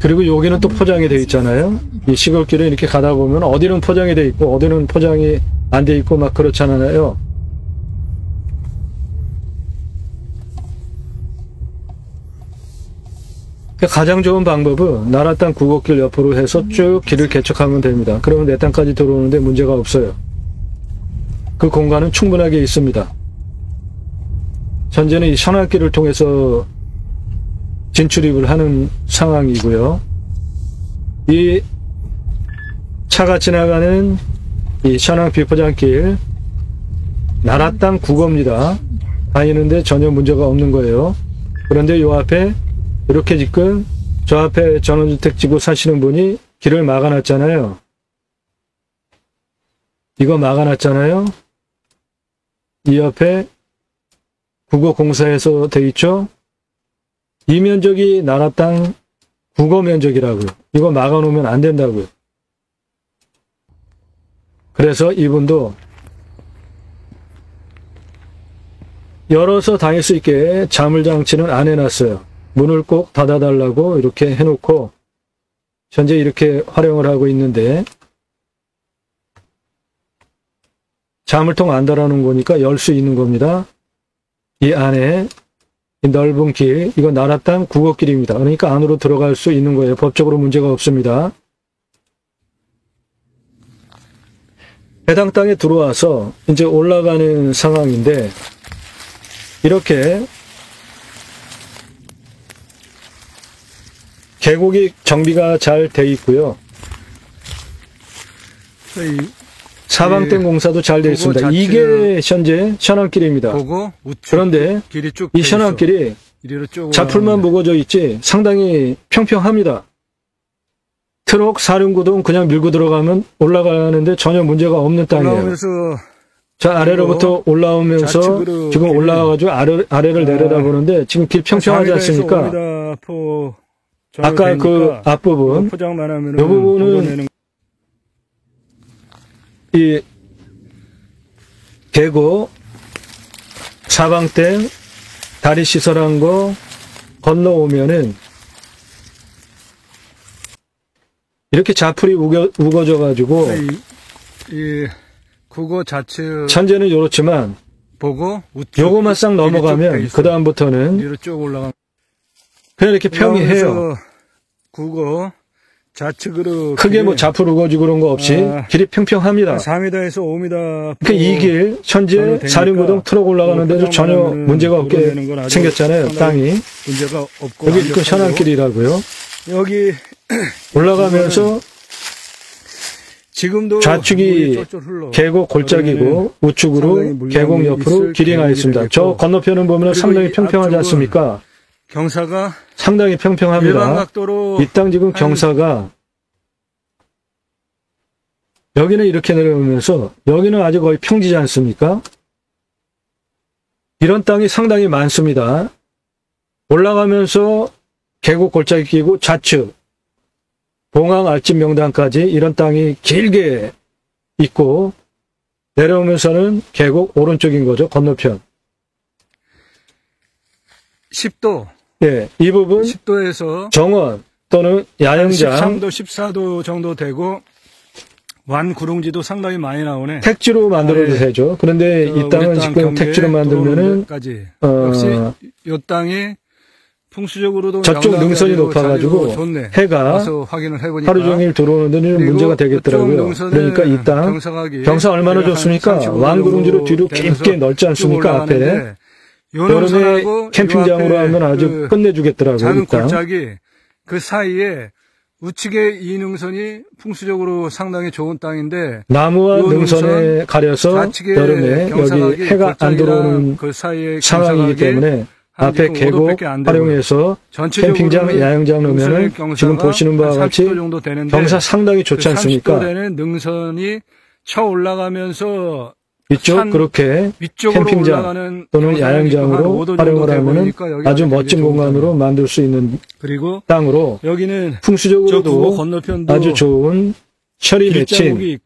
그리고 여기는 또 포장이 되어 있잖아요. 이 시골길에 이렇게 가다 보면 어디는 포장이 되어 있고 어디는 포장이 안 되어 있고 막 그렇잖아요. 가장 좋은 방법은 나라 땅 국어길 옆으로 해서 쭉 길을 개척하면 됩니다. 그러면 내 땅까지 들어오는데 문제가 없어요. 그 공간은 충분하게 있습니다. 현재는 이 현안길을 통해서 진출입을 하는 상황이고요. 이 차가 지나가는 이 현안 비포장길 나라 땅 국어입니다. 다니는데 전혀 문제가 없는 거예요. 그런데 요 앞에 이렇게 지금 저 앞에 전원주택 지구 사시는 분이 길을 막아놨잖아요. 이거 막아놨잖아요. 이 옆에 국어공사에서 돼 있죠. 이 면적이 나라 땅 국어 면적이라고요. 이거 막아놓으면 안 된다고요. 그래서 이분도 열어서 다닐 수 있게 자물장치는 안 해놨어요. 문을 꼭 닫아달라고 이렇게 해놓고 현재 이렇게 활용을 하고 있는데, 자물통 안 달아놓은 거니까 열 수 있는 겁니다. 이 안에 이 넓은 길, 이거 나라 땅 국어길입니다. 그러니까 안으로 들어갈 수 있는 거예요. 법적으로 문제가 없습니다. 해당 땅에 들어와서 이제 올라가는 상황인데, 이렇게 계곡이 정비가 잘 돼 있고요. 사방댐 공사도 잘 돼 있습니다. 이게 현재 현안길입니다. 그런데 길이 쭉 이 현안길이 자풀만 무거져 있지 상당히 평평합니다. 트럭 사륜구동 그냥 밀고 들어가면 올라가는데 전혀 문제가 없는 땅이에요. 자, 아래로부터 올라오면서 지금 올라와가지고 아래를 내려다보는데 지금 길 평평하지 않습니까? 아까 그 앞부분, 이 부분은 이 계곡, 사방댐, 다리 시설한 거 건너오면은 이렇게 자풀이 우거져가지고 이 국어 좌측 현재는 이렇지만 보고 요거만 싹 넘어가면 그 다음부터는 위로 쭉 올라가. 그냥 이렇게 평이해요. 국어 좌측으로 크게 뭐 자풀 우거지고 그런 거 없이 길이 평평합니다. 4m에서 5m. 그러니까 이 길 현재 사륜구동 트럭 올라가는데도 전혀 문제가 없게 생겼잖아요. 땅이 문제가 없고 여기 지금 현안길이라고요. 여기 올라가면서 지금도 좌측이 계곡 골짜기고 우측으로 계곡 옆으로 길이 나 있습니다. 저 건너편은 보면 상당히 평평하지 않습니까? 경사가 상당히 평평합니다. 일반각도로 이 땅 지금 경사가 여기는 이렇게 내려오면서 여기는 아주 거의 평지지 않습니까? 이런 땅이 상당히 많습니다. 올라가면서 계곡 골짜기 끼고 좌측 봉황 알집 명당까지 이런 땅이 길게 있고 내려오면서는 계곡 오른쪽인 거죠. 건너편. 10도. 예, 이 부분 10도에서 정원 또는 야영장 13도, 14도 정도 되고 완 구릉지도 상당히 많이 나오네. 택지로 만들어도 되죠. 그런데 이 땅은 지금 택지로 만들면은 역시 이 땅이 풍수적으로도 저쪽 능선이 높아가지고 해가 하루 종일 들어오는 데는 문제가 되겠더라고요. 그러니까 이 땅 경사 얼마나 좋습니까? 왕구릉지로 뒤로 깊게 넓지 않습니까? 앞에 여름에 캠핑장으로 하면 아주 끝내주겠더라고요. 이 땅. 골짜기 그 사이에 우측에 이 능선이 풍수적으로 상당히 좋은 땅인데 나무와 능선에 가려서 여름에 여기 해가 안 들어오는 그 사이에 상황이기 때문에 앞에 계곡 활용해서 캠핑장, 야영장 넣으면 지금 보시는 바와 같이 경사 상당히 좋지 않습니까? 30도 되는 능선이 쳐 올라가면서 이쪽 그렇게 캠핑장 또는 야영장으로 활용을 하면 아주 멋진 공간으로 만들 수 있는 그리고 땅으로 여기는 풍수적으로도 아주 좋은 철이 맺힌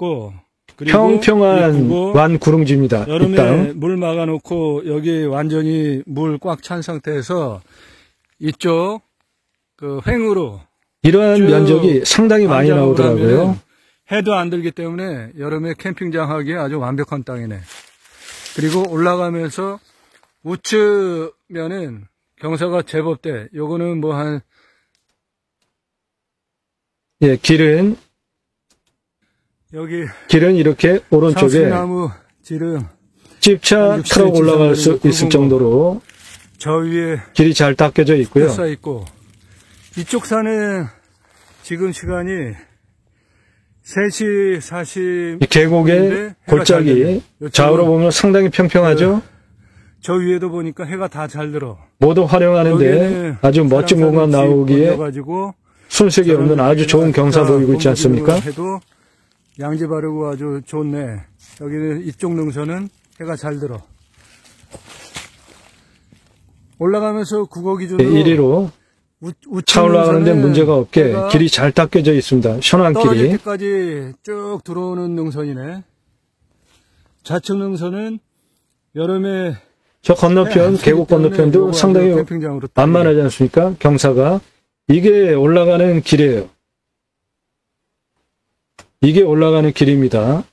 평평한 완구릉지입니다. 이 여름에 땅. 물 막아놓고 여기 완전히 물 꽉 찬 상태에서 이쪽 그 횡으로 이러한 면적이 상당히 많이 나오더라고요. 해도 안 들기 때문에 여름에 캠핑장 하기에 아주 완벽한 땅이네. 그리고 올라가면서 우측면은 경사가 제법 돼. 요거는 뭐 한 예, 길은 이렇게 오른쪽에 상수나무 지름 집차 트럭 올라갈 수 있을 정도로 저 위에 길이 잘 닦여져 있고요. 있고 이쪽 산은 지금 시간이 3시 40. 이 계곡의 골짜기 좌우로 보면 상당히 평평하죠. 저 위에도 보니까 해가 다 잘 들어. 모두 활용하는데 아주 멋진 공간 나오기에 순색이 없는 아주 좋은 경사 보이고 있지 않습니까? 해도 양지 바르고 아주 좋네. 여기는 이쪽 능선은 해가 잘 들어. 올라가면서 국어 기준으로 1위로 차 올라가는데 문제가 없게 길이 잘 닦여져 있습니다. 현안길이. 떨어질 때까지 쭉 들어오는 능선이네. 좌측 능선은 여름에 저 건너편 계곡 건너편도 상당히 만만하지 않습니까? 경사가 이게 올라가는 길이에요. 이게 올라가는 길입니다.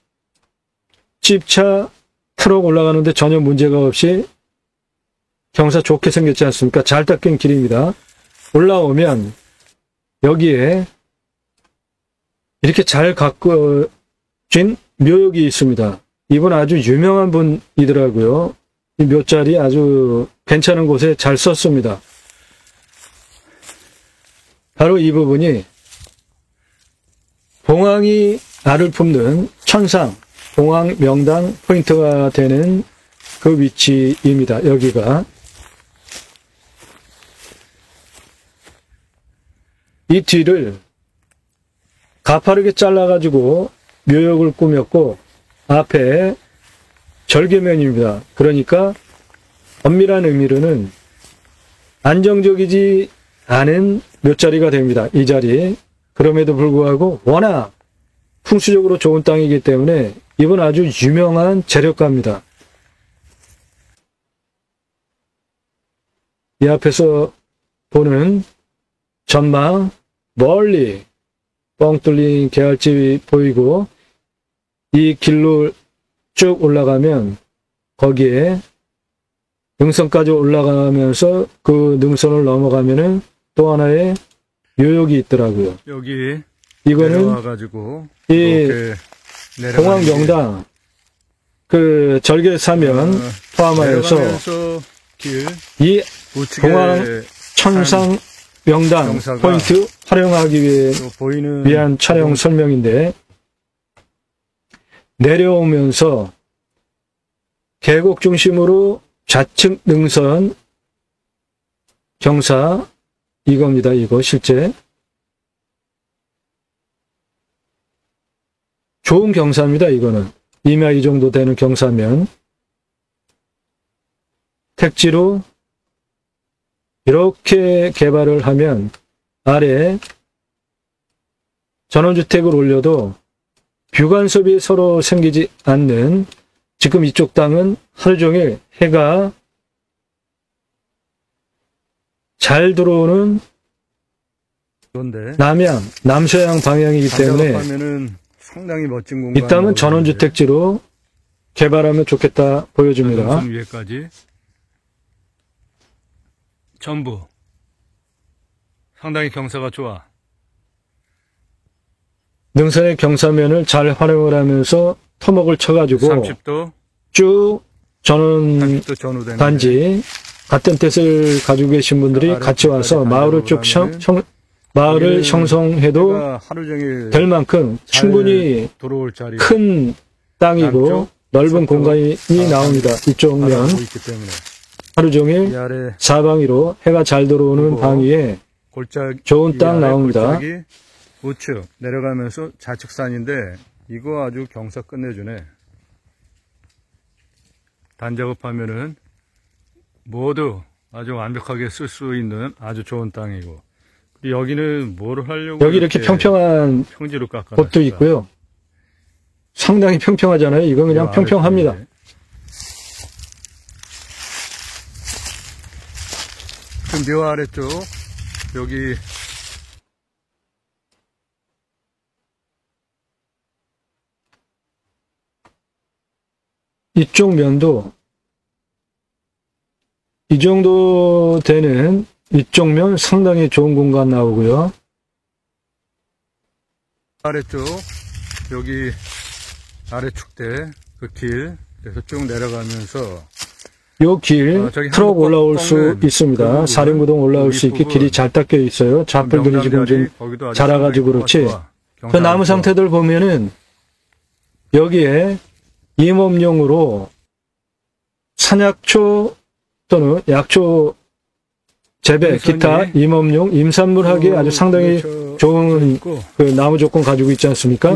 집차 트럭 올라가는데 전혀 문제가 없이 경사 좋게 생겼지 않습니까? 잘 닦인 길입니다. 올라오면 여기에 이렇게 잘 가꿔진 묘역이 있습니다. 이분 아주 유명한 분이더라고요. 이 묘자리 아주 괜찮은 곳에 잘 썼습니다. 바로 이 부분이 봉황이 알을 품는 천상, 봉황 명당 포인트가 되는 그 위치입니다. 여기가. 이 뒤를 가파르게 잘라가지고 묘역을 꾸몄고 앞에 절개면입니다. 그러니까 엄밀한 의미로는 안정적이지 않은 묘자리가 됩니다. 이 자리. 그럼에도 불구하고 워낙 풍수적으로 좋은 땅이기 때문에 이건 아주 유명한 재력가입니다. 이 앞에서 보는 전망, 멀리 뻥 뚫린 계알집이 보이고 이 길로 쭉 올라가면 거기에 능선까지 올라가면서 그 능선을 넘어가면은 또 하나의 묘역이 있더라고요. 여기 이거는 내려와가지고 이 이렇게 봉황 명당 그 절개 사면 포함하여서 내려가면서 길 이 우측에 봉황 천상 명당 경사가 포인트 활용하기 보이는 위한 촬영 설명인데 내려오면서 계곡 중심으로 좌측 능선 경사 이겁니다. 이거 실제 좋은 경사입니다. 이거는 2m 이 정도 되는 경사면 택지로 이렇게 개발을 하면 아래 전원주택을 올려도 뷰간섭이 서로 생기지 않는 지금 이쪽 땅은 하루 종일 해가 잘 들어오는 건데 남양, 남서양 방향이기 때문에 하면은 상당히 멋진 공간. 이 땅은 전원주택지로 개발하면 좋겠다 보여줍니다. 능선 위에까지 전부 상당히 경사가 좋아. 능선의 경사면을 잘 활용을 하면서 토목을 쳐가지고 30도 쭉 전원 30도 전후되는 단지 같은 뜻을 가지고 계신 분들이 같이 와서 마을을 쭉 마을을 형성해도 하루 종일 될 만큼 충분히 들어올 자리 큰 땅이고 남쪽, 넓은 서쪽, 공간이 나옵니다. 이쪽 면 있기 때문에 하루 종일 이 아래 사방위로 해가 잘 들어오는 그리고 방위에 골짜기 좋은 땅 나옵니다. 골짜기 우측 내려가면서 좌측산인데 이거 아주 경사 끝내주네. 단작업하면은 모두 아주 완벽하게 쓸 수 있는 아주 좋은 땅이고 그리고 여기는 뭐를 하려고 여기 이렇게 평평한 평지로 깎아 곳도 있고요. 상당히 평평하잖아요. 이건 그냥 평평합니다. 그 묘 아래쪽 여기 이쪽 면도 이 정도 되는 이쪽 면 상당히 좋은 공간 나오고요. 아래쪽 여기 아래 축대 그 길 그래서 쭉 내려가면서 요 길 저기 트럭 올라올 수 꺾는 있습니다. 그 부분, 사륜구동 올라올 수 있게 부분, 길이 잘 닦여 있어요. 잡풀들이 지금 좀 거기도 아주 자라가지고 상당히 그렇지. 좋아. 그 나무 상태들 보면은 여기에 임업용으로 산약초 또는 약초 재배, 기타 임업용 임산물 하기에 아주 상당히 좋은 그 나무 조건 가지고 있지 않습니까?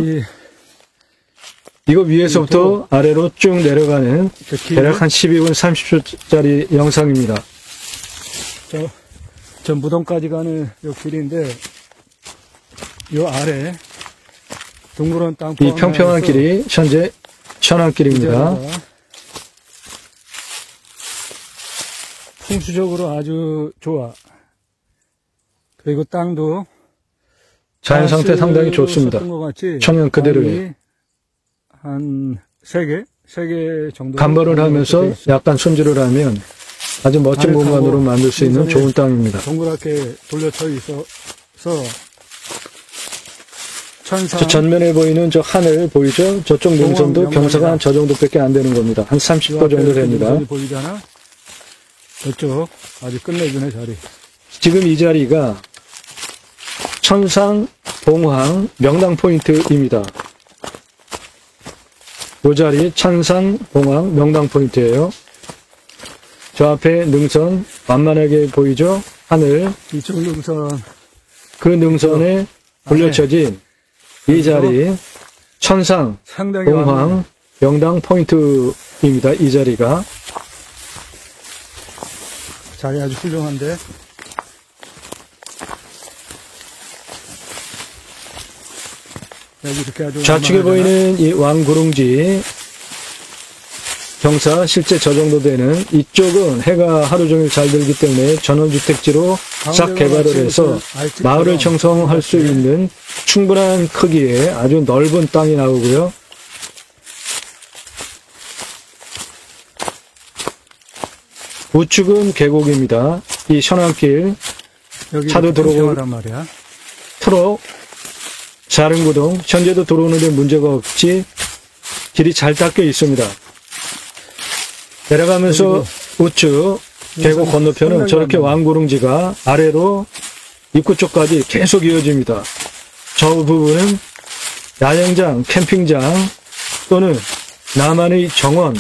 이거 위에서부터 아래로 쭉 내려가는 대략 한 12분 30초짜리 영상입니다. 저 무덤까지 가는 요 길인데 요 아래 동물원 땅 이 평평한 길이 현재 천안길입니다. 풍수적으로 아주 좋아. 그리고 땅도 자연 상태 상당히 좋습니다. 것 같이 천연 그대로예요. 한 3개 정도. 간벌을 하면서 약간 손질을 하면 아주 멋진 아늑하고 공간으로 만들 수 있는 능선이 좋은 땅입니다. 동그랗게 돌려쳐 있어서 천상 저 전면에 보이는 저 하늘 보이죠? 저쪽 능선도 공항 경사가 한 저 정도밖에 안 되는 겁니다. 한 30도 정도 됩니다. 보이잖아. 저쪽 아주 끝내주네 자리. 지금 이 자리가 천상 봉황 명당 포인트입니다. 이 자리 천상 봉황 명당 포인트예요. 저 앞에 능선 완만하게 보이죠? 하늘. 이쪽 능선 그 능선에 올려쳐진 이 자리 천상 상당히 봉황 명당 포인트입니다. 이 자리가. 자리 아주 훌륭한데. 여기 이렇게 아주 좌측에 완만하잖아. 보이는 이 왕구릉지 경사 실제 저 정도 되는 이쪽은 해가 하루 종일 잘 들기 때문에 전원주택지로 싹 개발을 해서 마을을 형성할 수 있는 충분한 크기의 아주 넓은 땅이 나오고요. 우측은 계곡입니다. 이 현안길 여기 차도 이렇게 들어오고 평평하단 말이야. 트럭 자릉구동 현재도 들어오는데 문제가 없이 길이 잘 닦여 있습니다. 내려가면서 우측 계곡 건너편은 저렇게 왕구릉지가 아래로 입구 쪽까지 계속 이어집니다. 저 부분은 야영장, 캠핑장 또는 나만의 정원,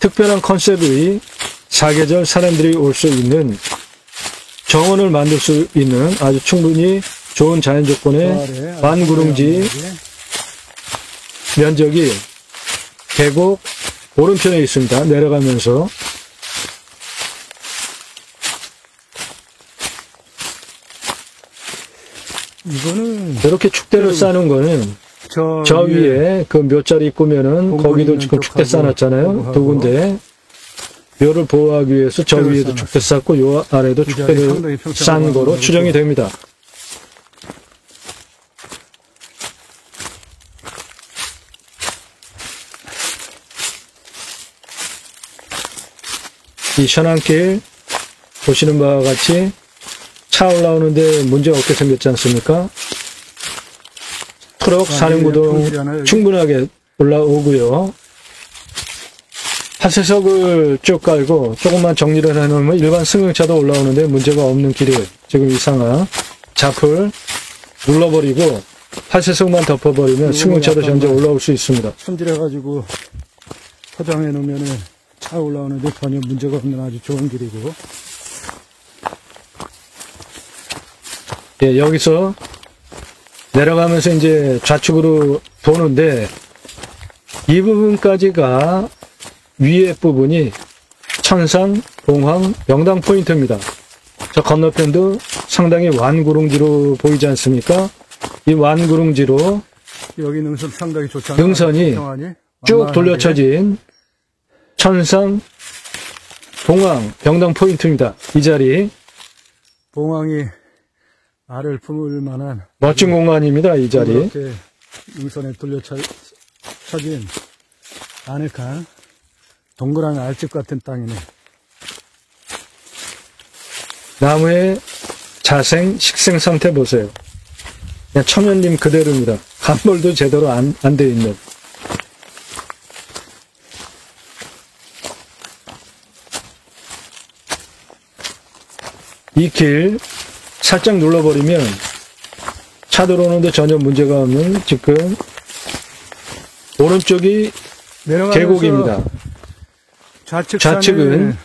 특별한 컨셉의 사계절 사람들이 올 수 있는 정원을 만들 수 있는 아주 충분히 좋은 자연 조건의 완구릉지 면적이 계곡 오른편에 있습니다. 내려가면서 이거는 이렇게 축대를 싸는 거는 저 위에 그 묘자리 꾸면은 거기도 지금 축대 쌓아놨잖아요. 두 군데 묘를 보호하기 위해서 저 위에도 축대 쌓고 요 아래도 축대를 쌓은 거로 추정이 됩니다. 이 현안길 보시는 바와 같이 차 올라오는데 문제 없게 생겼지 않습니까? 트럭 사륜구동 충분하게 올라오고요. 하세석을 쭉 깔고 조금만 정리를 해놓으면 일반 승용차도 올라오는데 문제가 없는 길이에요. 지금 이 상황. 잡을 눌러버리고 하세석만 덮어버리면 승용차도 현재 올라올 수 있습니다. 손질해가지고 포장해 놓으면은 차 올라오는데 전혀 문제가 없는 아주 좋은 길이고. 예, 여기서 내려가면서 이제 좌측으로 도는데 이 부분까지가 위에 부분이 천상, 봉황, 명당 포인트입니다. 저 건너편도 상당히 완구릉지로 보이지 않습니까? 이 완구릉지로 여기 능선 상당히 좋잖아. 능선이 쭉 돌려쳐진 천상, 봉황, 명당 포인트입니다. 이 자리 봉황이 알을 품을 만한 멋진 공간입니다. 이 자리. 이렇게 능선에 돌려쳐진 아늑한 동그란 알집 같은 땅이네. 나무의 자생, 식생 상태 보세요. 그냥 천연림 그대로입니다. 간벌도 제대로 안 돼 있는. 이 길 살짝 눌러버리면 차 들어오는데 전혀 문제가 없는 지금 오른쪽이 계곡입니다. 좌측은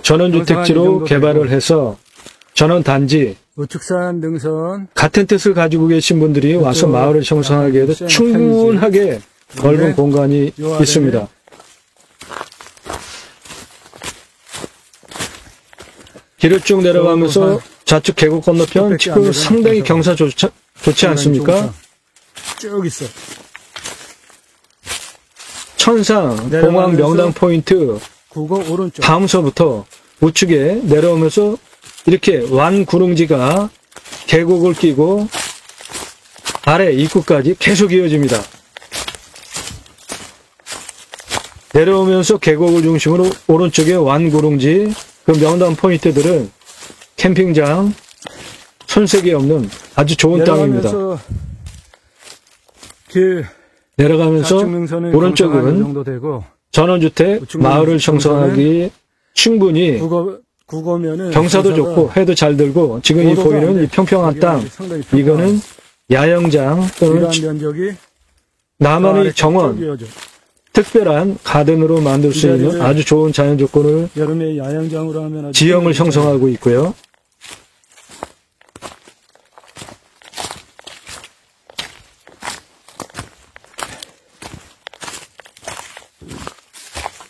전원주택지로 개발을 해서 전원단지 우측산 능선 같은 뜻을 가지고 계신 분들이 와서 마을을 형성하기에도 충분하게 넓은 공간이 있습니다. 길을 쭉 내려가면서 좌측 계곡 건너편 지금 상당히 경사 좋지 않습니까? 쭉 있어. 천상, 봉황 명당 포인트 국어 오른쪽. 다음서부터 우측에 내려오면서 이렇게 완구릉지가 계곡을 끼고 아래 입구까지 계속 이어집니다. 내려오면서 계곡을 중심으로 오른쪽에 완구릉지, 그 명당 포인트들은 캠핑장, 손색이 없는 아주 좋은 땅입니다. 내려가면서 오른쪽은 정도 되고 전원주택, 마을을 형성하기 충분히 국어면은 경사도 좋고 해도 잘 들고, 지금 이 보이는 이 평평한 땅, 이거는 야영장 또는 면적이 나만의 정원, 특별한 가든으로 만들 수 있는 아주 좋은 자연 조건을 여름에 야영장으로 하면 아주 지형을 형성하고 있고요.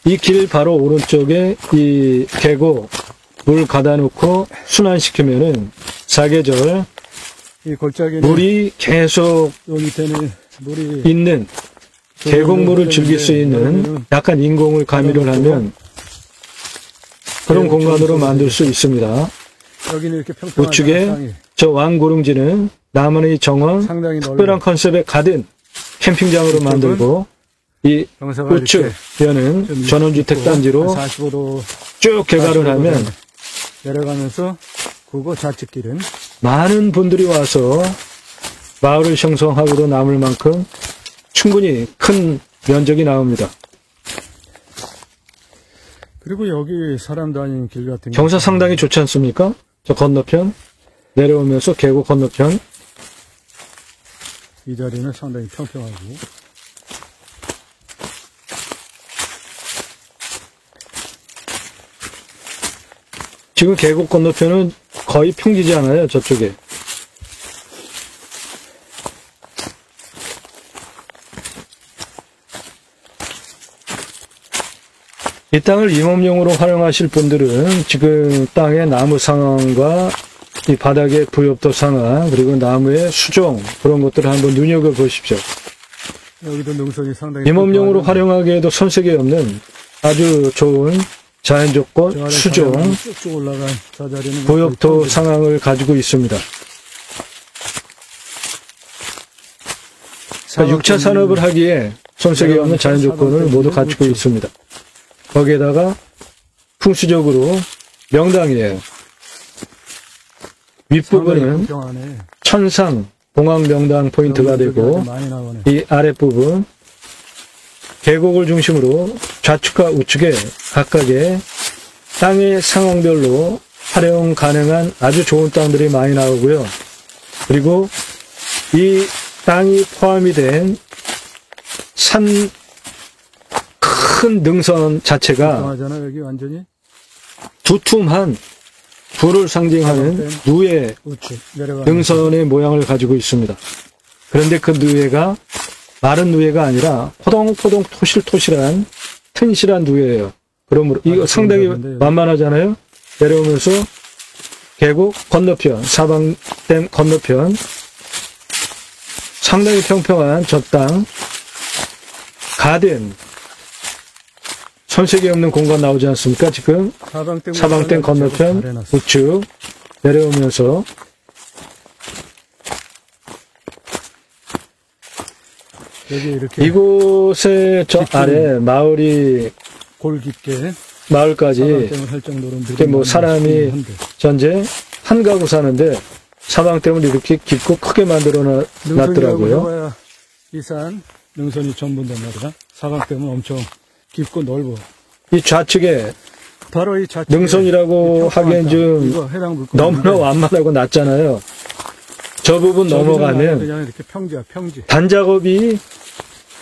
이 길 바로 오른쪽에 이 계곡 물 가다 놓고 순환시키면은 사계절 이 골짜기는 물이 계속 요 밑에는 물이 있는 계곡물을 즐길 수 있는 약간 인공을 가미를 하면 그런 공간으로 만들 수 있습니다. 여기는 이렇게 평평한 우측에 땅이 저 왕구릉지는 나만의 정원, 상당히 특별한 컨셉의 가든 캠핑장으로 만들고, 이 경사가 우측 면은 전원주택 단지로 45도 쭉 개발을 하면 내려가면서 그거 좌측길은 많은 분들이 와서 마을을 형성하고도 남을 만큼 충분히 큰 면적이 나옵니다. 그리고 여기 사람 다니는 길 같은 경사 상당히 좋지 않습니까? 저 건너편 내려오면서 계곡 건너편 이 자리는 상당히 평평하고 지금 계곡 건너편은 거의 평지지 않아요, 저쪽에. 이 땅을 임업용으로 활용하실 분들은 지금 땅의 나무 상황과 이 바닥의 부엽도 상황, 그리고 나무의 수종, 그런 것들을 한번 눈여겨보십시오. 여기도 능선이 상당히 임업용으로 활용하기에도 손색이 없는 아주 좋은 자연 조건, 수종, 쭉쭉 올라간 저 자리는 부엽도 상황을 가지고 있습니다. 6차 산업을 하기에 손색이 없는 자연 조건을 모두 갖추고 있습니다. 거기에다가 풍수적으로 명당이에요. 윗부분은 천상 봉황명당 포인트가 되고, 이 아랫부분 계곡을 중심으로 좌측과 우측에 각각의 땅의 상황별로 활용 가능한 아주 좋은 땅들이 많이 나오고요. 그리고 이 땅이 포함이 된 큰 능선 자체가 여기 완전히 두툼한 불을 상징하는 누에 능선의 모양을 가지고 있습니다. 그런데 그 누에가 마른 누에가 아니라 포동포동 토실토실한 튼실한 누에예요. 그러므로 이거 상당히 만만하잖아요. 내려오면서 계곡 건너편, 사방댐 건너편 상당히 평평한 저 땅 가든 손색이 없는 공간 나오지 않습니까? 지금 사방댐 건너편 우측 내려오면서 여기 이렇게 이곳에 저 아래 마을이 골 깊게 마을까지 할 정도로 이렇게 뭐 사람이 전제 한 가구 사는데 사방댐을 이렇게 깊고 크게 만들어 놨더라고요. 이 산 능선이 전부인단 말이야. 사방댐은 엄청 깊고 넓어. 이 좌측에 바로 이 좌측에 능선이라고 하기엔 좀 너무나 완만하고 낮잖아요. 저 부분 넘어가면 그냥 이렇게 평지야, 평지. 단작업이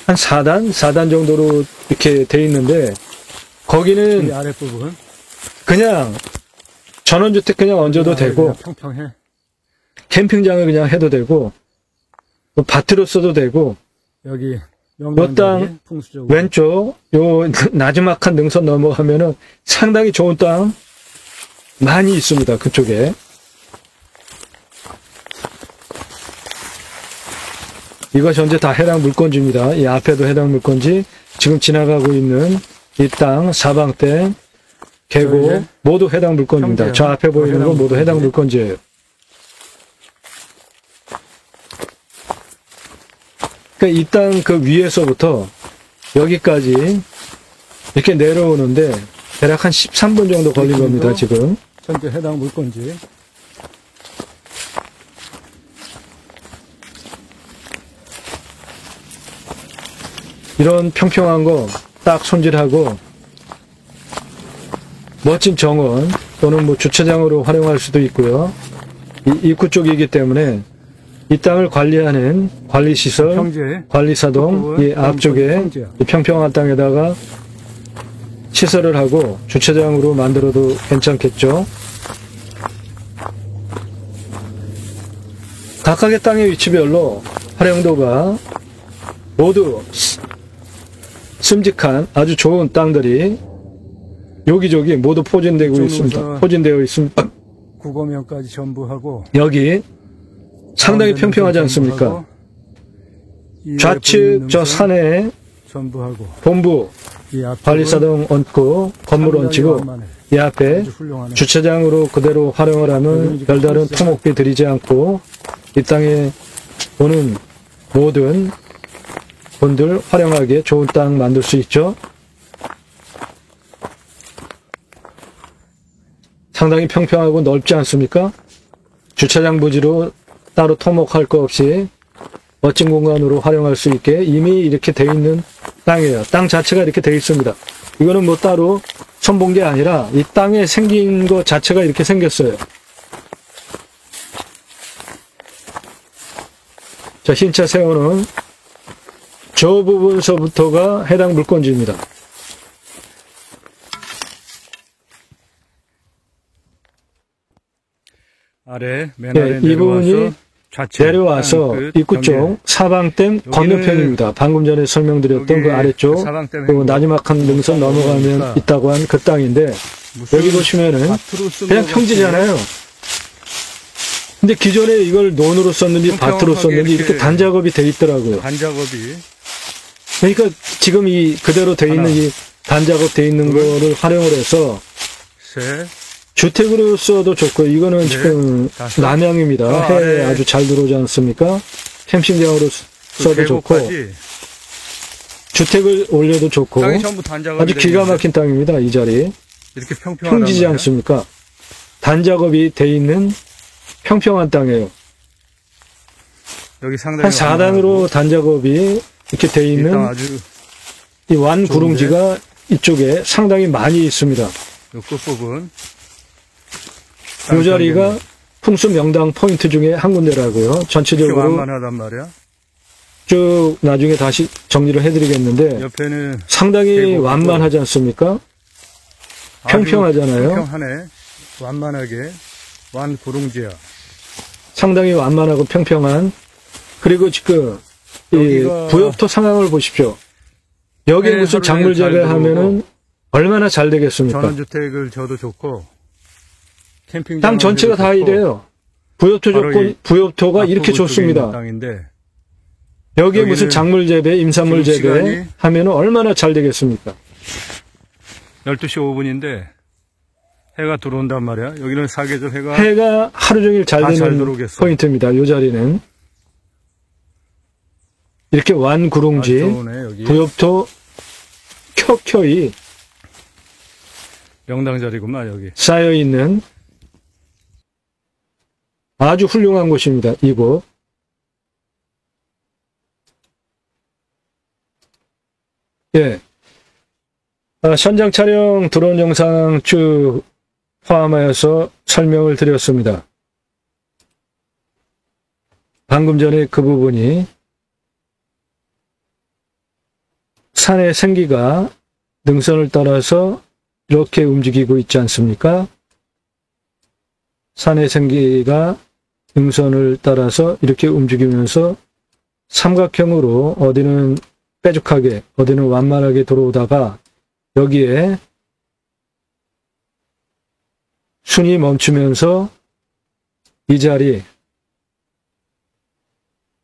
한 4단 정도로 이렇게 돼 있는데, 거기는 이 아랫부분 그냥 전원주택 그냥 얹어도 되고, 평평해. 캠핑장을 그냥 해도 되고, 밭으로 써도 되고, 여기 요 땅 왼쪽 요 나지막한 능선 넘어가면은 상당히 좋은 땅 많이 있습니다. 그쪽에. 이거 전체 다 해당 물건지입니다. 이 앞에도 해당 물건지, 지금 지나가고 있는 이 땅, 사방댐, 계곡 모두 해당 물건입니다. 저 앞에 보이는 건 모두 해당 물건지예요. 그러니까 이 땅 그 위에서부터 여기까지 이렇게 내려오는데 대략 한 13분 정도 걸린 겁니다, 지금. 현재 해당 물건지. 이런 평평한 거 딱 손질하고 멋진 정원 또는 뭐 주차장으로 활용할 수도 있고요. 이 입구 쪽이기 때문에 이 땅을 관리하는 관리시설, 평지에 관리사동, 이 앞쪽에 이 평평한 땅에다가 시설을 하고 주차장으로 만들어도 괜찮겠죠. 각각의 땅의 위치별로 활용도가 모두 슴직한 아주 좋은 땅들이 여기저기 모두 포진되고 있습니다. 포진되어 있습니다. 구거면까지 전부 하고 여기 상당히 평평하지 않습니까? 좌측 저 산에 전부 하고 본부 관리사동 얹고 건물 얹히고 이 앞에 주차장으로 그대로 활용을 하면 별다른 토목비 들이지 않고 이 땅에 오는 모든 분들 활용하기에 좋은 땅 만들 수 있죠. 상당히 평평하고 넓지 않습니까? 주차장 부지로 따로 토목할 거 없이 멋진 공간으로 활용할 수 있게 이미 이렇게 돼 있는 땅이에요. 땅 자체가 이렇게 돼 있습니다. 이거는 뭐 따로 손본 게 아니라 이 땅에 생긴 것 자체가 이렇게 생겼어요. 자, 흰차 세워놓은 저 부분서부터가 해당 물건지입니다. 아래 맨 아래 이 부분이 내려와서 입구 쪽 경계. 사방댐 건너편입니다. 방금 전에 설명드렸던 그 아래쪽 사방댐 그 행보. 나지막한 능선 넘어가면 있다고 한 그 땅인데 여기 보시면은 밭으로 쓴 그냥 것 평지잖아요. 근데 기존에 이걸 논으로 썼는지 밭으로 평평하게 썼는지 이렇게 이렇게 단작업이 돼 있더라고요. 반작업이 그러니까 지금 이 그대로 돼 있는 이 단작업 돼 있는 거를 활용을 해서 셋, 주택으로 써도 좋고 이거는 지금 다섯. 남양입니다. 저 해 아래 아주 잘 들어오지 않습니까? 캠핑장으로 써도 좋고 계곡까지 주택을 올려도 좋고 땅이 전부 단작업이 아주 기가 되어 막힌 땅입니다. 이 자리 이렇게 평평하단 평지지 말이야. 않습니까? 단작업이 돼 있는 평평한 땅이에요. 여기 상당히 한 4단으로 단작업이 이렇게 돼 일단 있는 아주 이 완구릉지가 이쪽에 상당히 많이 있습니다. 요 끝부분 이 자리가 풍수 명당 포인트 중에 한 군데라고요. 이렇게 전체적으로 완만하단 말이야. 쭉 나중에 다시 정리를 해드리겠는데 옆에는 상당히 계곡이고 완만하지 않습니까? 아주 평평하잖아요. 평평하네. 완만하게 완구릉지야. 상당히 완만하고 평평한 그리고 지금 이 여기가 부엽토 상황을 보십시오. 여기 네, 무슨 하루 작물 종일 잘 재배하면은 얼마나 잘 되겠습니까? 전원주택을 져도 좋고 캠핑장 땅 전체가 다 이래요. 부엽토 바로 조건, 이 부엽토가 이렇게 앞부분 쪽에 있는 좋습니다. 땅인데 여기에 여기는 무슨 작물 재배, 임산물 지금 재배 시간이 하면은 얼마나 잘 되겠습니까? 12시 5분인데 해가 들어온단 말이야. 여기는 사계절 해가 해가 하루 종일 잘 다 잘 되는 들어오겠어. 포인트입니다. 이 자리는 이렇게 아주 완구릉지, 좋으네. 여기 부엽토 켜켜이 명당 자리구만 여기. 쌓여 있는 아주 훌륭한 곳입니다. 이곳. 예. 현장 촬영 드론 영상 쭉 포함하여서 설명을 드렸습니다. 방금 전에 그 부분이 산의 생기가 능선을 따라서 이렇게 움직이고 있지 않습니까? 산의 생기가 능선을 따라서 이렇게 움직이면서 삼각형으로 어디는 빼죽하게, 어디는 완만하게 들어오다가 여기에 순이 멈추면서 이 자리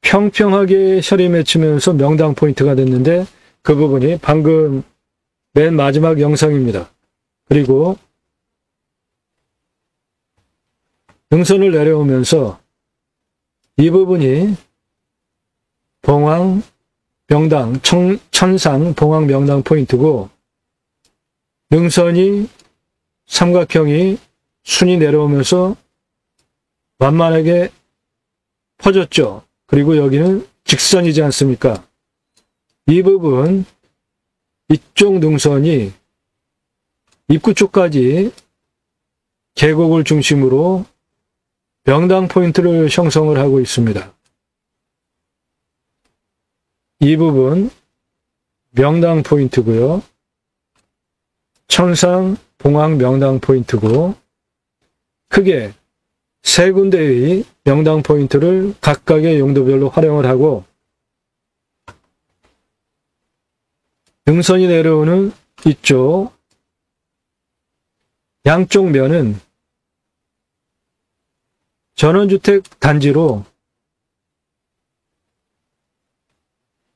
평평하게 혈이 맺히면서 명당 포인트가 됐는데 그 부분이 방금 맨 마지막 영상입니다. 그리고 능선을 내려오면서 이 부분이 봉황 명당, 천상 봉황 명당 포인트고, 능선이 삼각형이 순이 내려오면서 완만하게 퍼졌죠. 그리고 여기는 직선이지 않습니까? 이 부분, 이쪽 능선이 입구 쪽까지 계곡을 중심으로 명당 포인트를 형성을 하고 있습니다. 이 부분 명당 포인트고요. 천상 봉황 명당 포인트고, 크게 세 군데의 명당 포인트를 각각의 용도별로 활용을 하고, 능선이 내려오는 이쪽 양쪽 면은 전원주택 단지로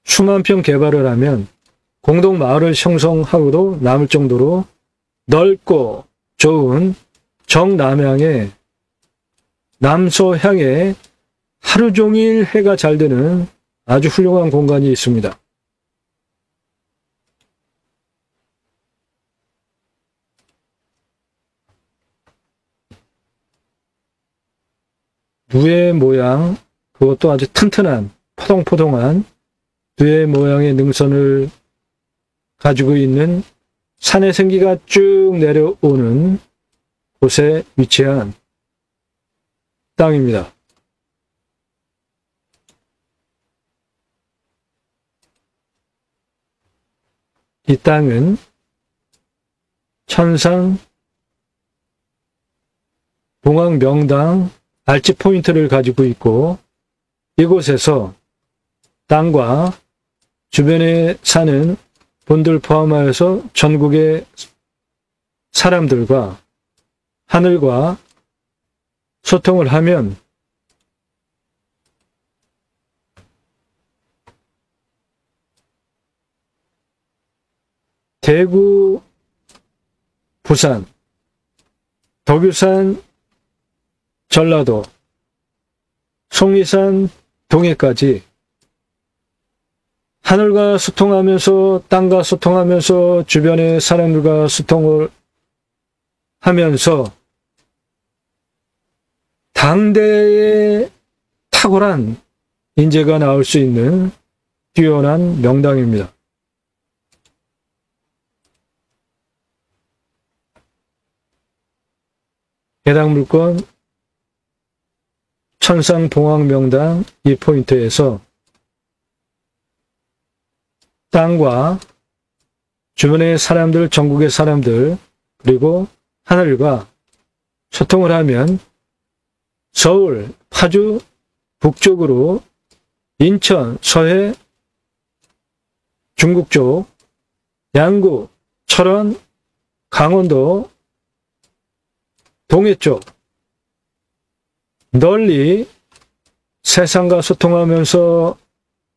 수만 평 개발을 하면 공동마을을 형성하고도 남을 정도로 넓고 좋은 정남향의 남서향에 하루 종일 해가 잘 드는 아주 훌륭한 공간이 있습니다. 누에 모양, 그것도 아주 튼튼한 포동포동한 누에 모양의 능선을 가지고 있는 산의 생기가 쭉 내려오는 곳에 위치한 땅입니다. 이 땅은 천상 봉황 명당 알지 포인트를 가지고 있고, 이곳에서 땅과 주변에 사는 분들 포함하여서 전국의 사람들과 하늘과 소통을 하면 대구, 부산, 덕유산, 전라도, 속리산, 동해까지 하늘과 소통하면서, 땅과 소통하면서, 주변의 사람들과 소통을 하면서 당대의 탁월한 인재가 나올 수 있는 뛰어난 명당입니다. 해당 물건 천상 봉황 명당 이 포인트에서 땅과 주변의 사람들, 전국의 사람들, 그리고 하늘과 소통을 하면 서울, 파주, 북쪽으로 인천, 서해, 중국 쪽, 양구, 철원, 강원도, 동해 쪽 널리 세상과 소통하면서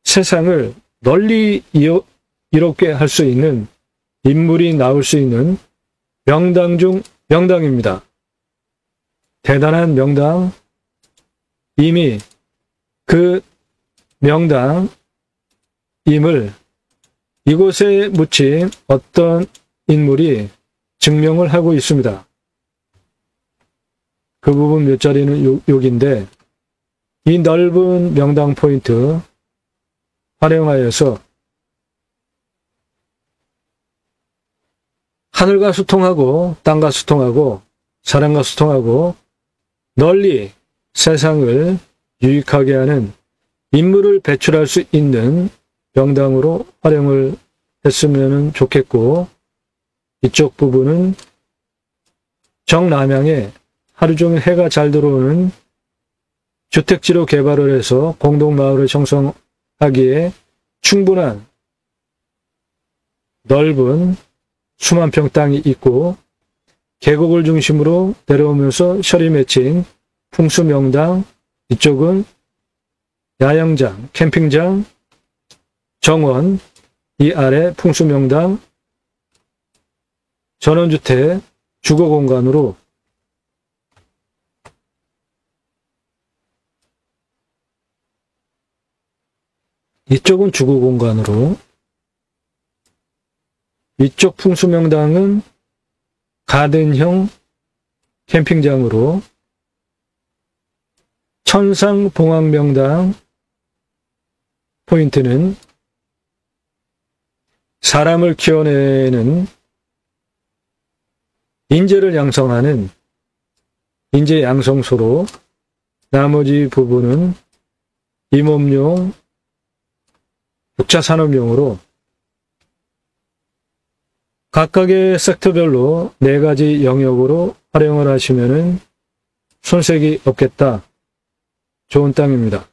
세상을 널리 이롭게 할 수 있는 인물이 나올 수 있는 명당 중 명당입니다. 대단한 명당, 이미 그 명당임을 이곳에 묻힌 어떤 인물이 증명을 하고 있습니다. 그 부분 몇 자리는 여기인데, 이 넓은 명당 포인트 활용하여서 하늘과 소통하고, 땅과 소통하고, 사람과 소통하고, 널리 세상을 유익하게 하는 인물을 배출할 수 있는 명당으로 활용을 했으면 좋겠고, 이쪽 부분은 정남향에 하루 종일 해가 잘 들어오는 주택지로 개발을 해서 공동마을을 형성하기에 충분한 넓은 수만 평 땅이 있고, 계곡을 중심으로 내려오면서 셔리 맺힌 풍수명당, 이쪽은 야영장, 캠핑장, 정원, 이 아래 풍수명당, 전원주택, 주거공간으로 이쪽은 주거 공간으로, 이쪽 풍수명당은 가든형 캠핑장으로, 천상봉황명당 포인트는 사람을 키워내는 인재를 양성하는 인재 양성소로, 나머지 부분은 임업용, 6차 산업용으로 각각의 섹터별로 4가지 영역으로 활용을 하시면은 손색이 없겠다. 좋은 땅입니다.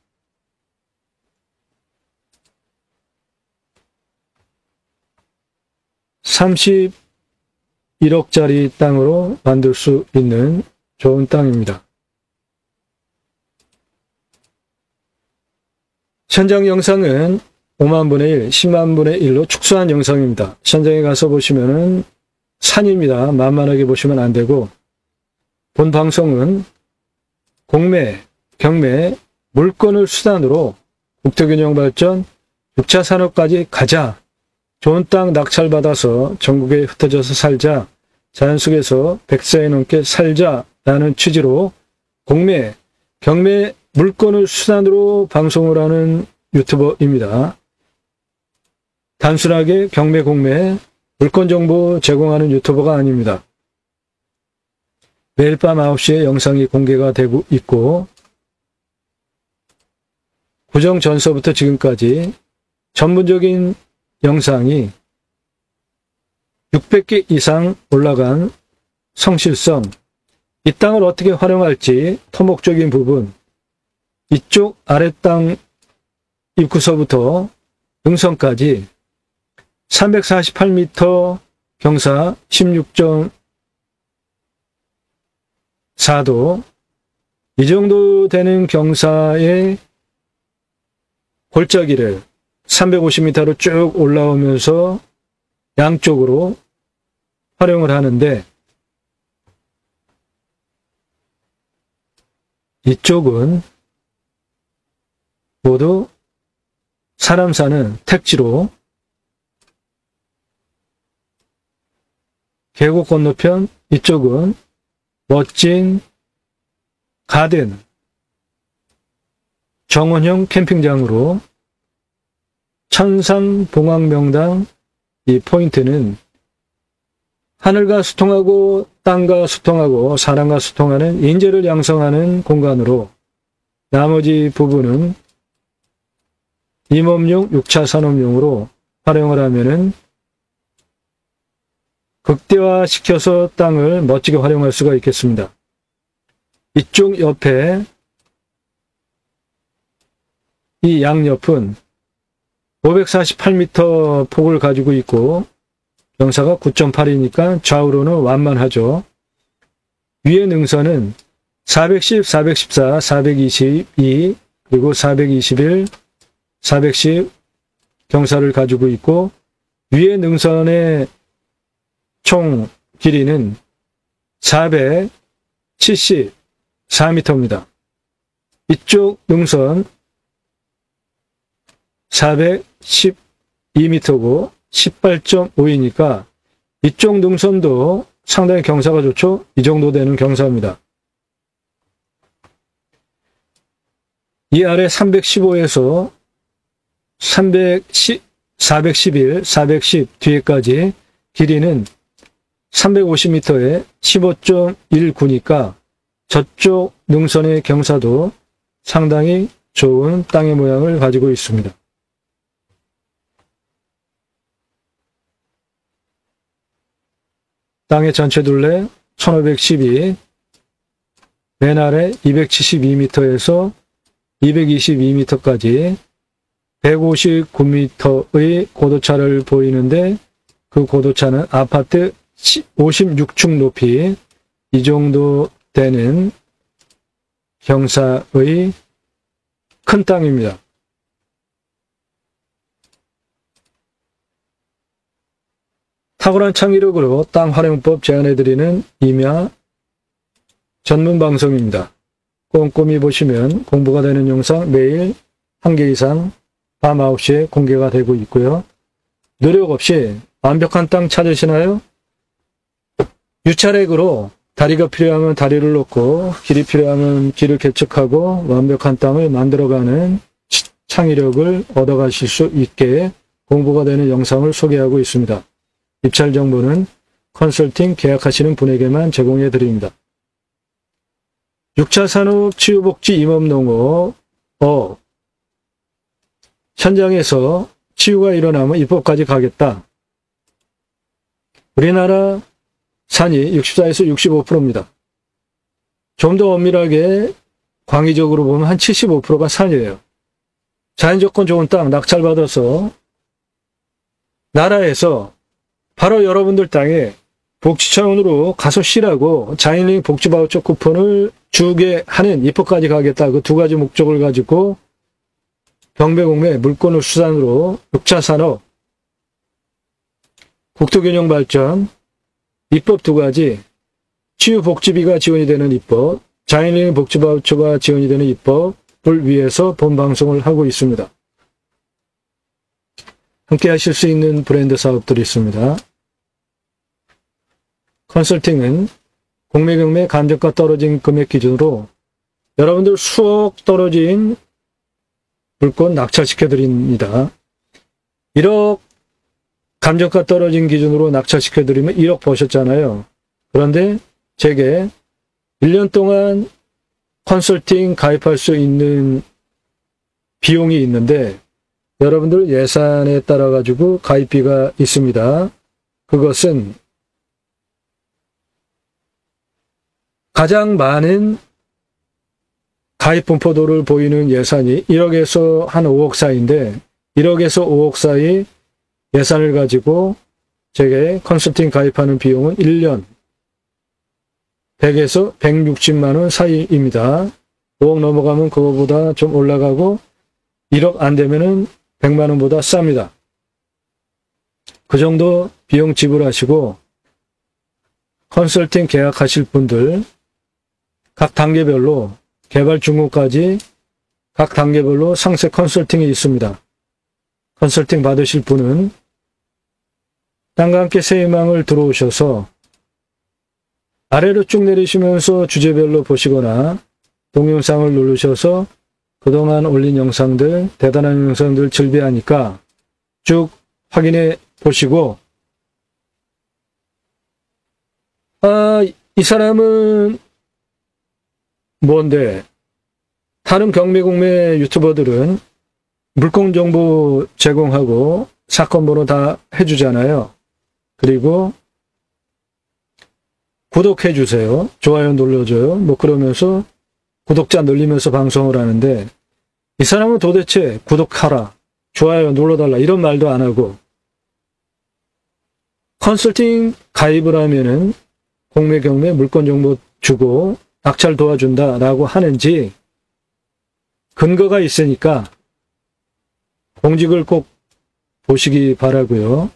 (31억짜리) 땅으로 만들 수 있는 좋은 땅입니다. 현장 영상은 5만 분의 1, 10만 분의 1로 축소한 영상입니다. 현장에 가서 보시면은 산입니다. 만만하게 보시면 안 되고, 본 방송은 공매, 경매, 물건을 수단으로 국토균형 발전, 6차 산업까지 가자. 좋은 땅 낙찰받아서 전국에 흩어져서 살자. 자연 속에서 100세 넘게 살자라는 취지로 공매, 경매, 물건을 수단으로 방송을 하는 유튜버입니다. 단순하게 경매, 공매, 물건 정보 제공하는 유튜버가 아닙니다. 매일 밤 9시에 영상이 공개가 되고 있고, 구정 전서부터 지금까지 전문적인 영상이 600개 이상 올라간 성실성, 이 땅을 어떻게 활용할지 토목적인 부분, 이쪽 아랫땅 입구서부터 능선까지 348m 경사 16.4도, 이 정도 되는 경사의 골짜기를 350m로 쭉 올라오면서 양쪽으로 활용을 하는데, 이쪽은 모두 사람 사는 택지로, 계곡 건너편 이쪽은 멋진 가든 정원형 캠핑장으로, 천상봉황명당 이 포인트는 하늘과 소통하고 땅과 소통하고 사람과 소통하는 인재를 양성하는 공간으로, 나머지 부분은 임업용, 6차 산업용으로 활용을 하면은 극대화시켜서 땅을 멋지게 활용할 수가 있겠습니다. 이쪽 옆에 이 양옆은 548m 폭을 가지고 있고 경사가 9.8이니까 좌우로는 완만하죠. 위에 능선은 410, 414, 422 그리고 421, 410 경사를 가지고 있고, 위에 능선의 총 길이는 474m입니다. 이쪽 능선 412m고 18.5이니까 이쪽 능선도 상당히 경사가 좋죠. 이 정도 되는 경사입니다. 이 아래 315에서 411, 410 뒤에까지 길이는 350m에 15.19니까 저쪽 능선의 경사도 상당히 좋은 땅의 모양을 가지고 있습니다. 땅의 전체 둘레 1512, 맨 아래 272m에서 222m까지 159m의 고도차를 보이는데, 그 고도차는 아파트 56층 높이 이 정도 되는 경사의 큰 땅입니다. 탁월한 창의력으로 땅 활용법 제안해드리는 임야 전문 방송입니다. 꼼꼼히 보시면 공부가 되는 영상 매일 1개 이상 밤 9시에 공개가 되고 있고요. 노력 없이 완벽한 땅 찾으시나요? 유차렉으로 다리가 필요하면 다리를 놓고 길이 필요하면 길을 개척하고 완벽한 땅을 만들어가는 창의력을 얻어가실 수 있게 공부가 되는 영상을 소개하고 있습니다. 입찰 정보는 컨설팅 계약하시는 분에게만 제공해 드립니다. 6차 산업 치유복지 임업농업 현장에서 치유가 일어나면 입법까지 가겠다. 우리나라 산이 64에서 65%입니다. 좀 더 엄밀하게 광의적으로 보면 한 75%가 산이에요. 자연조건 좋은 땅 낙찰받아서 나라에서 바로 여러분들 땅에 복지차원으로 가서 쉬라고 자연인 복지바우처 쿠폰을 주게 하는 입법까지 가겠다. 그 두 가지 목적을 가지고 경배공매 물권을 수단으로 6차 산업, 국토균형 발전, 입법 두 가지, 치유복지비가 지원이 되는 입법, 자연인 복지바우처가 지원이 되는 입법을 위해서 본방송을 하고 있습니다. 함께 하실 수 있는 브랜드 사업들이 있습니다. 컨설팅은 공매, 경매, 감정가 떨어진 금액 기준으로 여러분들 수억 떨어진 물건 낙찰시켜 드립니다. 1억 감정가 떨어진 기준으로 낙찰시켜 드리면 1억 버셨잖아요. 그런데 제게 1년 동안 컨설팅 가입할 수 있는 비용이 있는데 여러분들 예산에 따라 가지고 가입비가 있습니다. 그것은 가장 많은 가입 분포도를 보이는 예산이 1억에서 한 5억 사이인데 1억에서 5억 사이 예산을 가지고 제게 컨설팅 가입하는 비용은 1년 100에서 160만 원 사이입니다. 5억 넘어가면 그거보다 좀 올라가고 1억 안 되면은 100만 원보다 쌉니다. 그 정도 비용 지불하시고 컨설팅 계약하실 분들 각 단계별로 개발 중후까지 각 단계별로 상세 컨설팅이 있습니다. 컨설팅 받으실 분은 땅과 함께 새희망을 들어오셔서 아래로 쭉 내리시면서 주제별로 보시거나 동영상을 누르셔서 그동안 올린 영상들, 대단한 영상들 즐비하니까 쭉 확인해 보시고 이 사람은 뭔데? 다른 경매공매 유튜버들은 물건 정보 제공하고 사건 번호 다 해주잖아요. 그리고 구독해 주세요. 좋아요 눌러줘요. 뭐 그러면서 구독자 늘리면서 방송을 하는데 이 사람은 도대체 구독하라, 좋아요 눌러달라 이런 말도 안 하고 컨설팅 가입을 하면은 공매 경매 물건 정보 주고 낙찰 도와준다라고 하는지 근거가 있으니까 공직을 꼭 보시기 바라고요.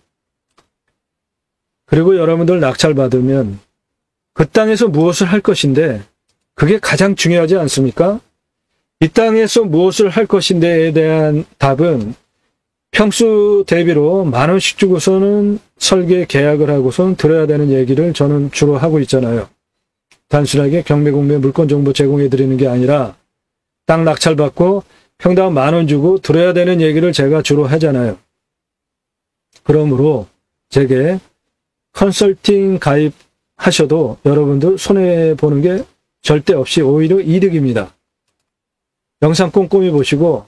그리고 여러분들 낙찰 받으면 그 땅에서 무엇을 할 것인데 그게 가장 중요하지 않습니까? 이 땅에서 무엇을 할 것인데에 대한 답은 평수 대비로 10,000원씩 주고서는 설계 계약을 하고선 들어야 되는 얘기를 저는 주로 하고 있잖아요. 단순하게 경매공매 물건 정보 제공해 드리는 게 아니라 땅 낙찰 받고 평당 10,000원 주고 들어야 되는 얘기를 제가 주로 하잖아요. 그러므로 제게 컨설팅 가입하셔도 여러분들 손해보는 게 절대 없이 오히려 이득입니다. 영상 꼼꼼히 보시고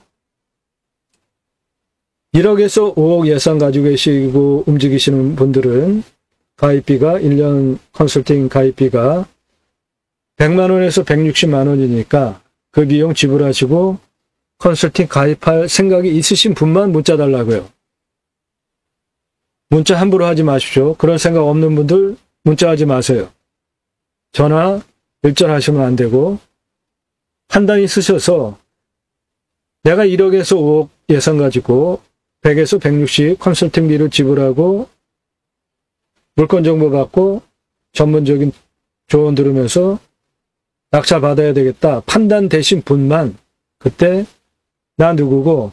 1억에서 5억 예산 가지고 계시고 움직이시는 분들은 가입비가 1년 컨설팅 가입비가 100만 원에서 160만 원이니까 그 비용 지불하시고 컨설팅 가입할 생각이 있으신 분만 문자 달라고요. 문자 함부로 하지 마십시오. 그런 생각 없는 분들 문자하지 마세요. 전화 일절하시면 안 되고 판단이 쓰셔서 내가 1억에서 5억 예산 가지고 100에서 160 컨설팅비를 지불하고 물건 정보 받고 전문적인 조언 들으면서 낙찰 받아야 되겠다. 판단되신 분만 그때 나 누구고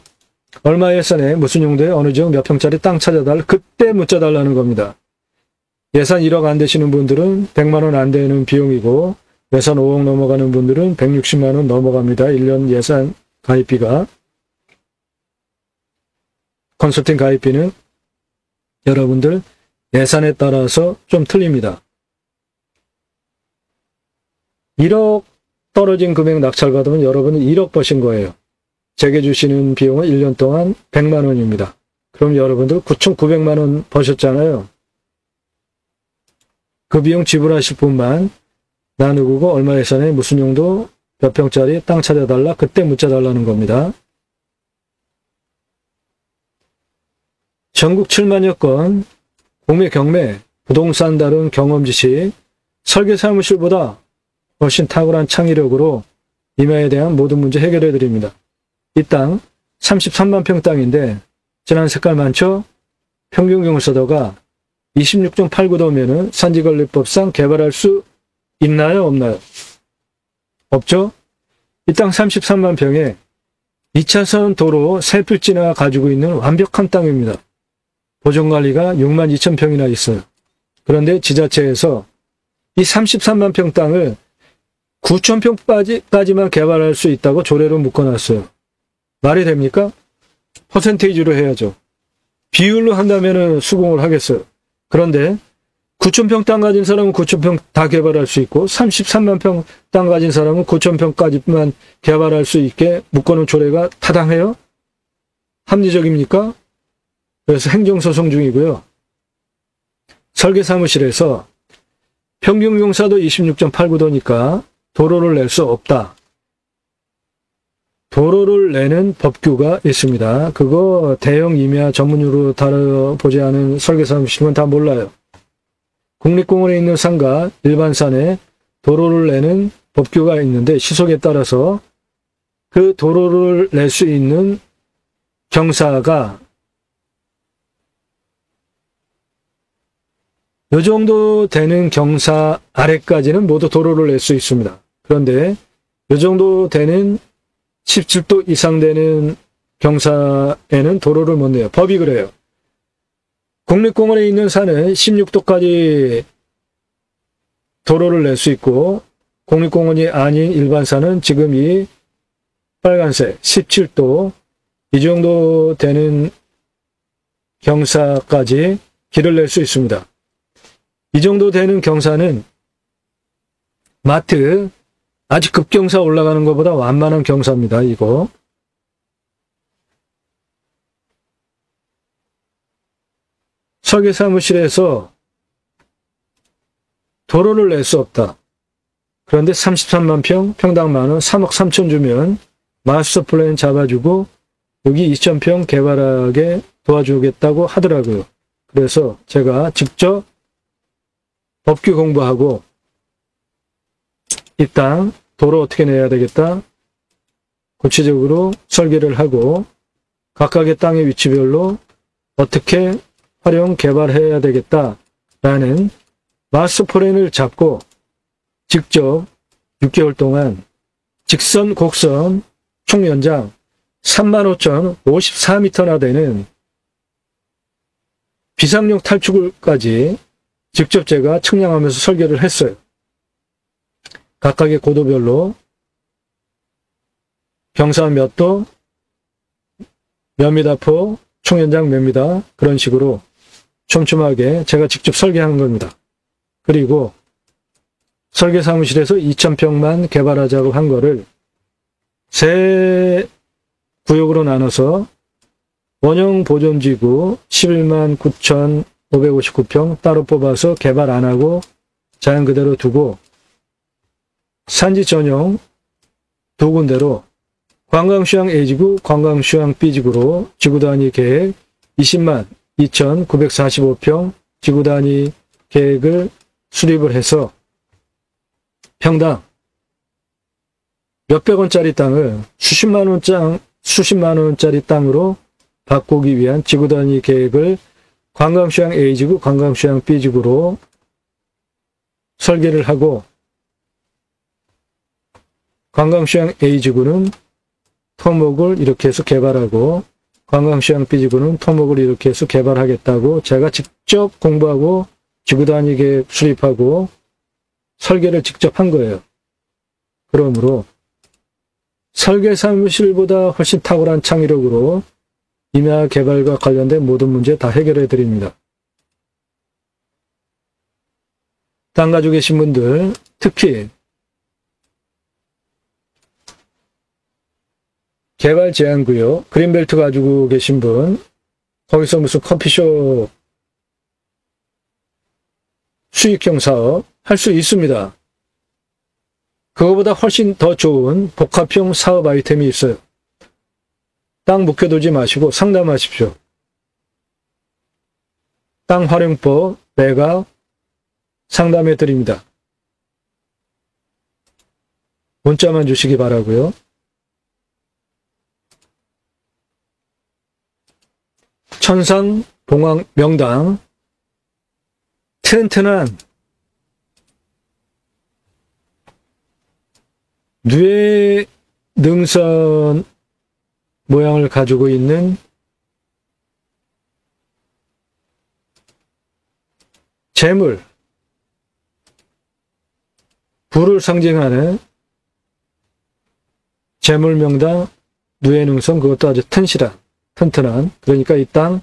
얼마 예산에 무슨 용도에 어느 지역 몇 평짜리 땅 찾아달라. 그때 묻자 달라는 겁니다. 예산 1억 안 되시는 분들은 100만 원 안 되는 비용이고 예산 5억 넘어가는 분들은 160만 원 넘어갑니다. 1년 예산 가입비가. 컨설팅 가입비는 여러분들 예산에 따라서 좀 틀립니다. 1억 떨어진 금액 낙찰받으면 여러분은 1억 버신 거예요. 제게 주시는 비용은 1년 동안 100만 원입니다. 그럼 여러분들 9,900만 원 버셨잖아요. 그 비용 지불하실 분만 나 누구고 얼마 예산에 무슨 용도 몇 평짜리 땅 찾아달라. 그때 묻자 달라는 겁니다. 전국 7만여 건 공매 경매 부동산 다룬 경험 지식 설계사무실보다 훨씬 탁월한 창의력으로 임야에 대한 모든 문제 해결해 드립니다. 이 땅 33만 평 땅인데 진한 색깔 많죠? 평균 경사도가 26.89도면은 산지관리법상 개발할 수 있나요? 없나요? 없죠? 이 땅 33만 평에 2차선 도로 3필지나 가지고 있는 완벽한 땅입니다. 보존관리가 6만 2천 평이나 있어요. 그런데 지자체에서 이 33만 평 땅을 9천 평까지만 개발할 수 있다고 조례로 묶어놨어요. 말이 됩니까? 퍼센테이지로 해야죠. 비율로 한다면 수긍을 하겠어요. 그런데 9천 평 땅 가진 사람은 9천 평 다 개발할 수 있고 33만 평 땅 가진 사람은 9천 평까지만 개발할 수 있게 묶어놓은 조례가 타당해요? 합리적입니까? 그래서 행정소송 중이고요. 설계사무실에서 평균 경사도 26.89도니까 도로를 낼 수 없다. 도로를 내는 법규가 있습니다. 그거 대형 임야 전문으로 다뤄보지 않은 설계사무실은 다 몰라요. 국립공원에 있는 산과 일반 산에 도로를 내는 법규가 있는데 시속에 따라서 그 도로를 낼 수 있는 경사가 이 정도 되는 경사 아래까지는 모두 도로를 낼 수 있습니다. 그런데 이 정도 되는 17도 이상 되는 경사에는 도로를 못 내요. 법이 그래요. 국립공원에 있는 산은 16도까지 도로를 낼 수 있고 국립공원이 아닌 일반 산은 지금 이 빨간색 17도 이 정도 되는 경사까지 길을 낼 수 있습니다. 이 정도 되는 경사는 마트 아직 급경사 올라가는 것보다 완만한 경사입니다. 이거. 설계사무실에서 도로를 낼 수 없다. 그런데 33만 평, 평당 만원, 3억 3천 주면 마스터 플랜 잡아주고 여기 2,000평 개발하게 도와주겠다고 하더라고요. 그래서 제가 직접 법규 공부하고 이 땅 도로 어떻게 내야 되겠다. 구체적으로 설계를 하고 각각의 땅의 위치별로 어떻게 활용 개발해야 되겠다라는 마스터 플랜을 잡고 직접 6개월 동안 직선 곡선 총 연장 35,054m나 되는 비상용 탈출구까지 직접 제가 측량하면서 설계를 했어요. 각각의 고도별로 경사 몇 도, 몇 미터포, 총연장 몇 미터 그런 식으로 촘촘하게 제가 직접 설계한 겁니다. 그리고 설계사무실에서 2,000평만 개발하자고 한 거를 세 구역으로 나눠서 원형 보존지구 11만 9,559평 따로 뽑아서 개발 안 하고 자연 그대로 두고 산지 전용 두 군데로 관광휴양 A지구, 관광휴양 B지구로 지구단위 계획 20만 2,945평 지구단위 계획을 수립을 해서 평당 몇백 원짜리 땅을 수십만 원짜리 땅으로 바꾸기 위한 지구단위 계획을 관광휴양 A지구, 관광휴양 B지구로 설계를 하고 관광휴양 A지구는 토목을 이렇게 해서 개발하고 관광시장 삐지고는 토목을 이렇게 해서 개발하겠다고 제가 직접 공부하고 지구단위계 수립하고 설계를 직접 한 거예요. 그러므로 설계 사무실보다 훨씬 탁월한 창의력으로 임야 개발과 관련된 모든 문제 다 해결해 드립니다. 땅 가지고 계신 분들, 특히 개발 제한구역, 그린벨트 가지고 계신 분, 거기서 무슨 커피숍 수익형 사업 할 수 있습니다. 그거보다 훨씬 더 좋은 복합형 사업 아이템이 있어요. 땅 묵혀두지 마시고 상담하십시오. 땅 활용법, 매각 상담해 드립니다. 문자만 주시기 바라고요. 천상 봉황 명당, 튼튼한 뇌 능선 모양을 가지고 있는 재물, 부를 상징하는 재물명당 누에능선, 그것도 아주 튼튼한, 그러니까 이 땅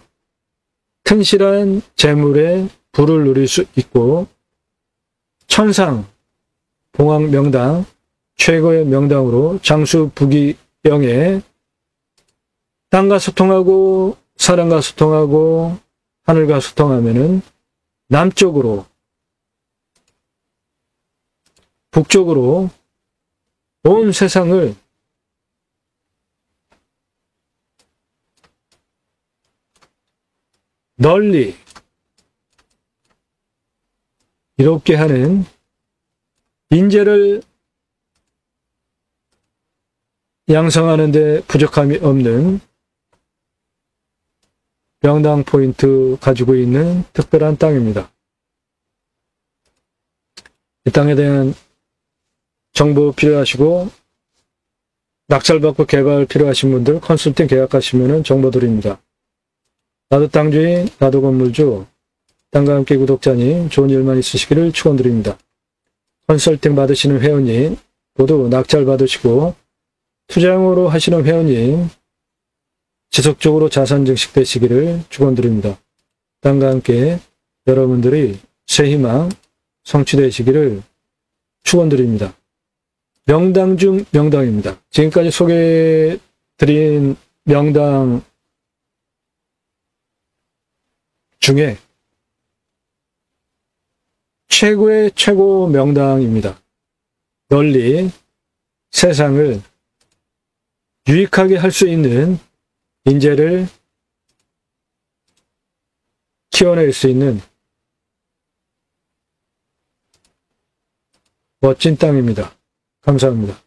튼실한 재물의 부를 누릴 수 있고, 천상 봉황 명당 최고의 명당으로 장수 부귀영예, 땅과 소통하고 사람과 소통하고 하늘과 소통하면은 남쪽으로 북쪽으로 온 세상을 널리 이롭게 하는 인재를 양성하는 데 부족함이 없는 명당 포인트 가지고 있는 특별한 땅입니다. 이 땅에 대한 정보 필요하시고 낙찰받고 개발 필요하신 분들 컨설팅 계약하시면 정보 드립니다. 나도 땅주인, 나도 건물주, 땅과 함께 구독자님 좋은 일만 있으시기를 축원드립니다. 컨설팅 받으시는 회원님 모두 낙찰 받으시고 투자용으로 하시는 회원님 지속적으로 자산 증식되시기를 축원드립니다. 땅과 함께 여러분들이 새 희망 성취되시기를 축원드립니다. 명당 중 명당입니다. 지금까지 소개해드린 명당 중에 최고의 최고 명당입니다. 널리 세상을 유익하게 할 수 있는 인재를 키워낼 수 있는 멋진 땅입니다. 감사합니다.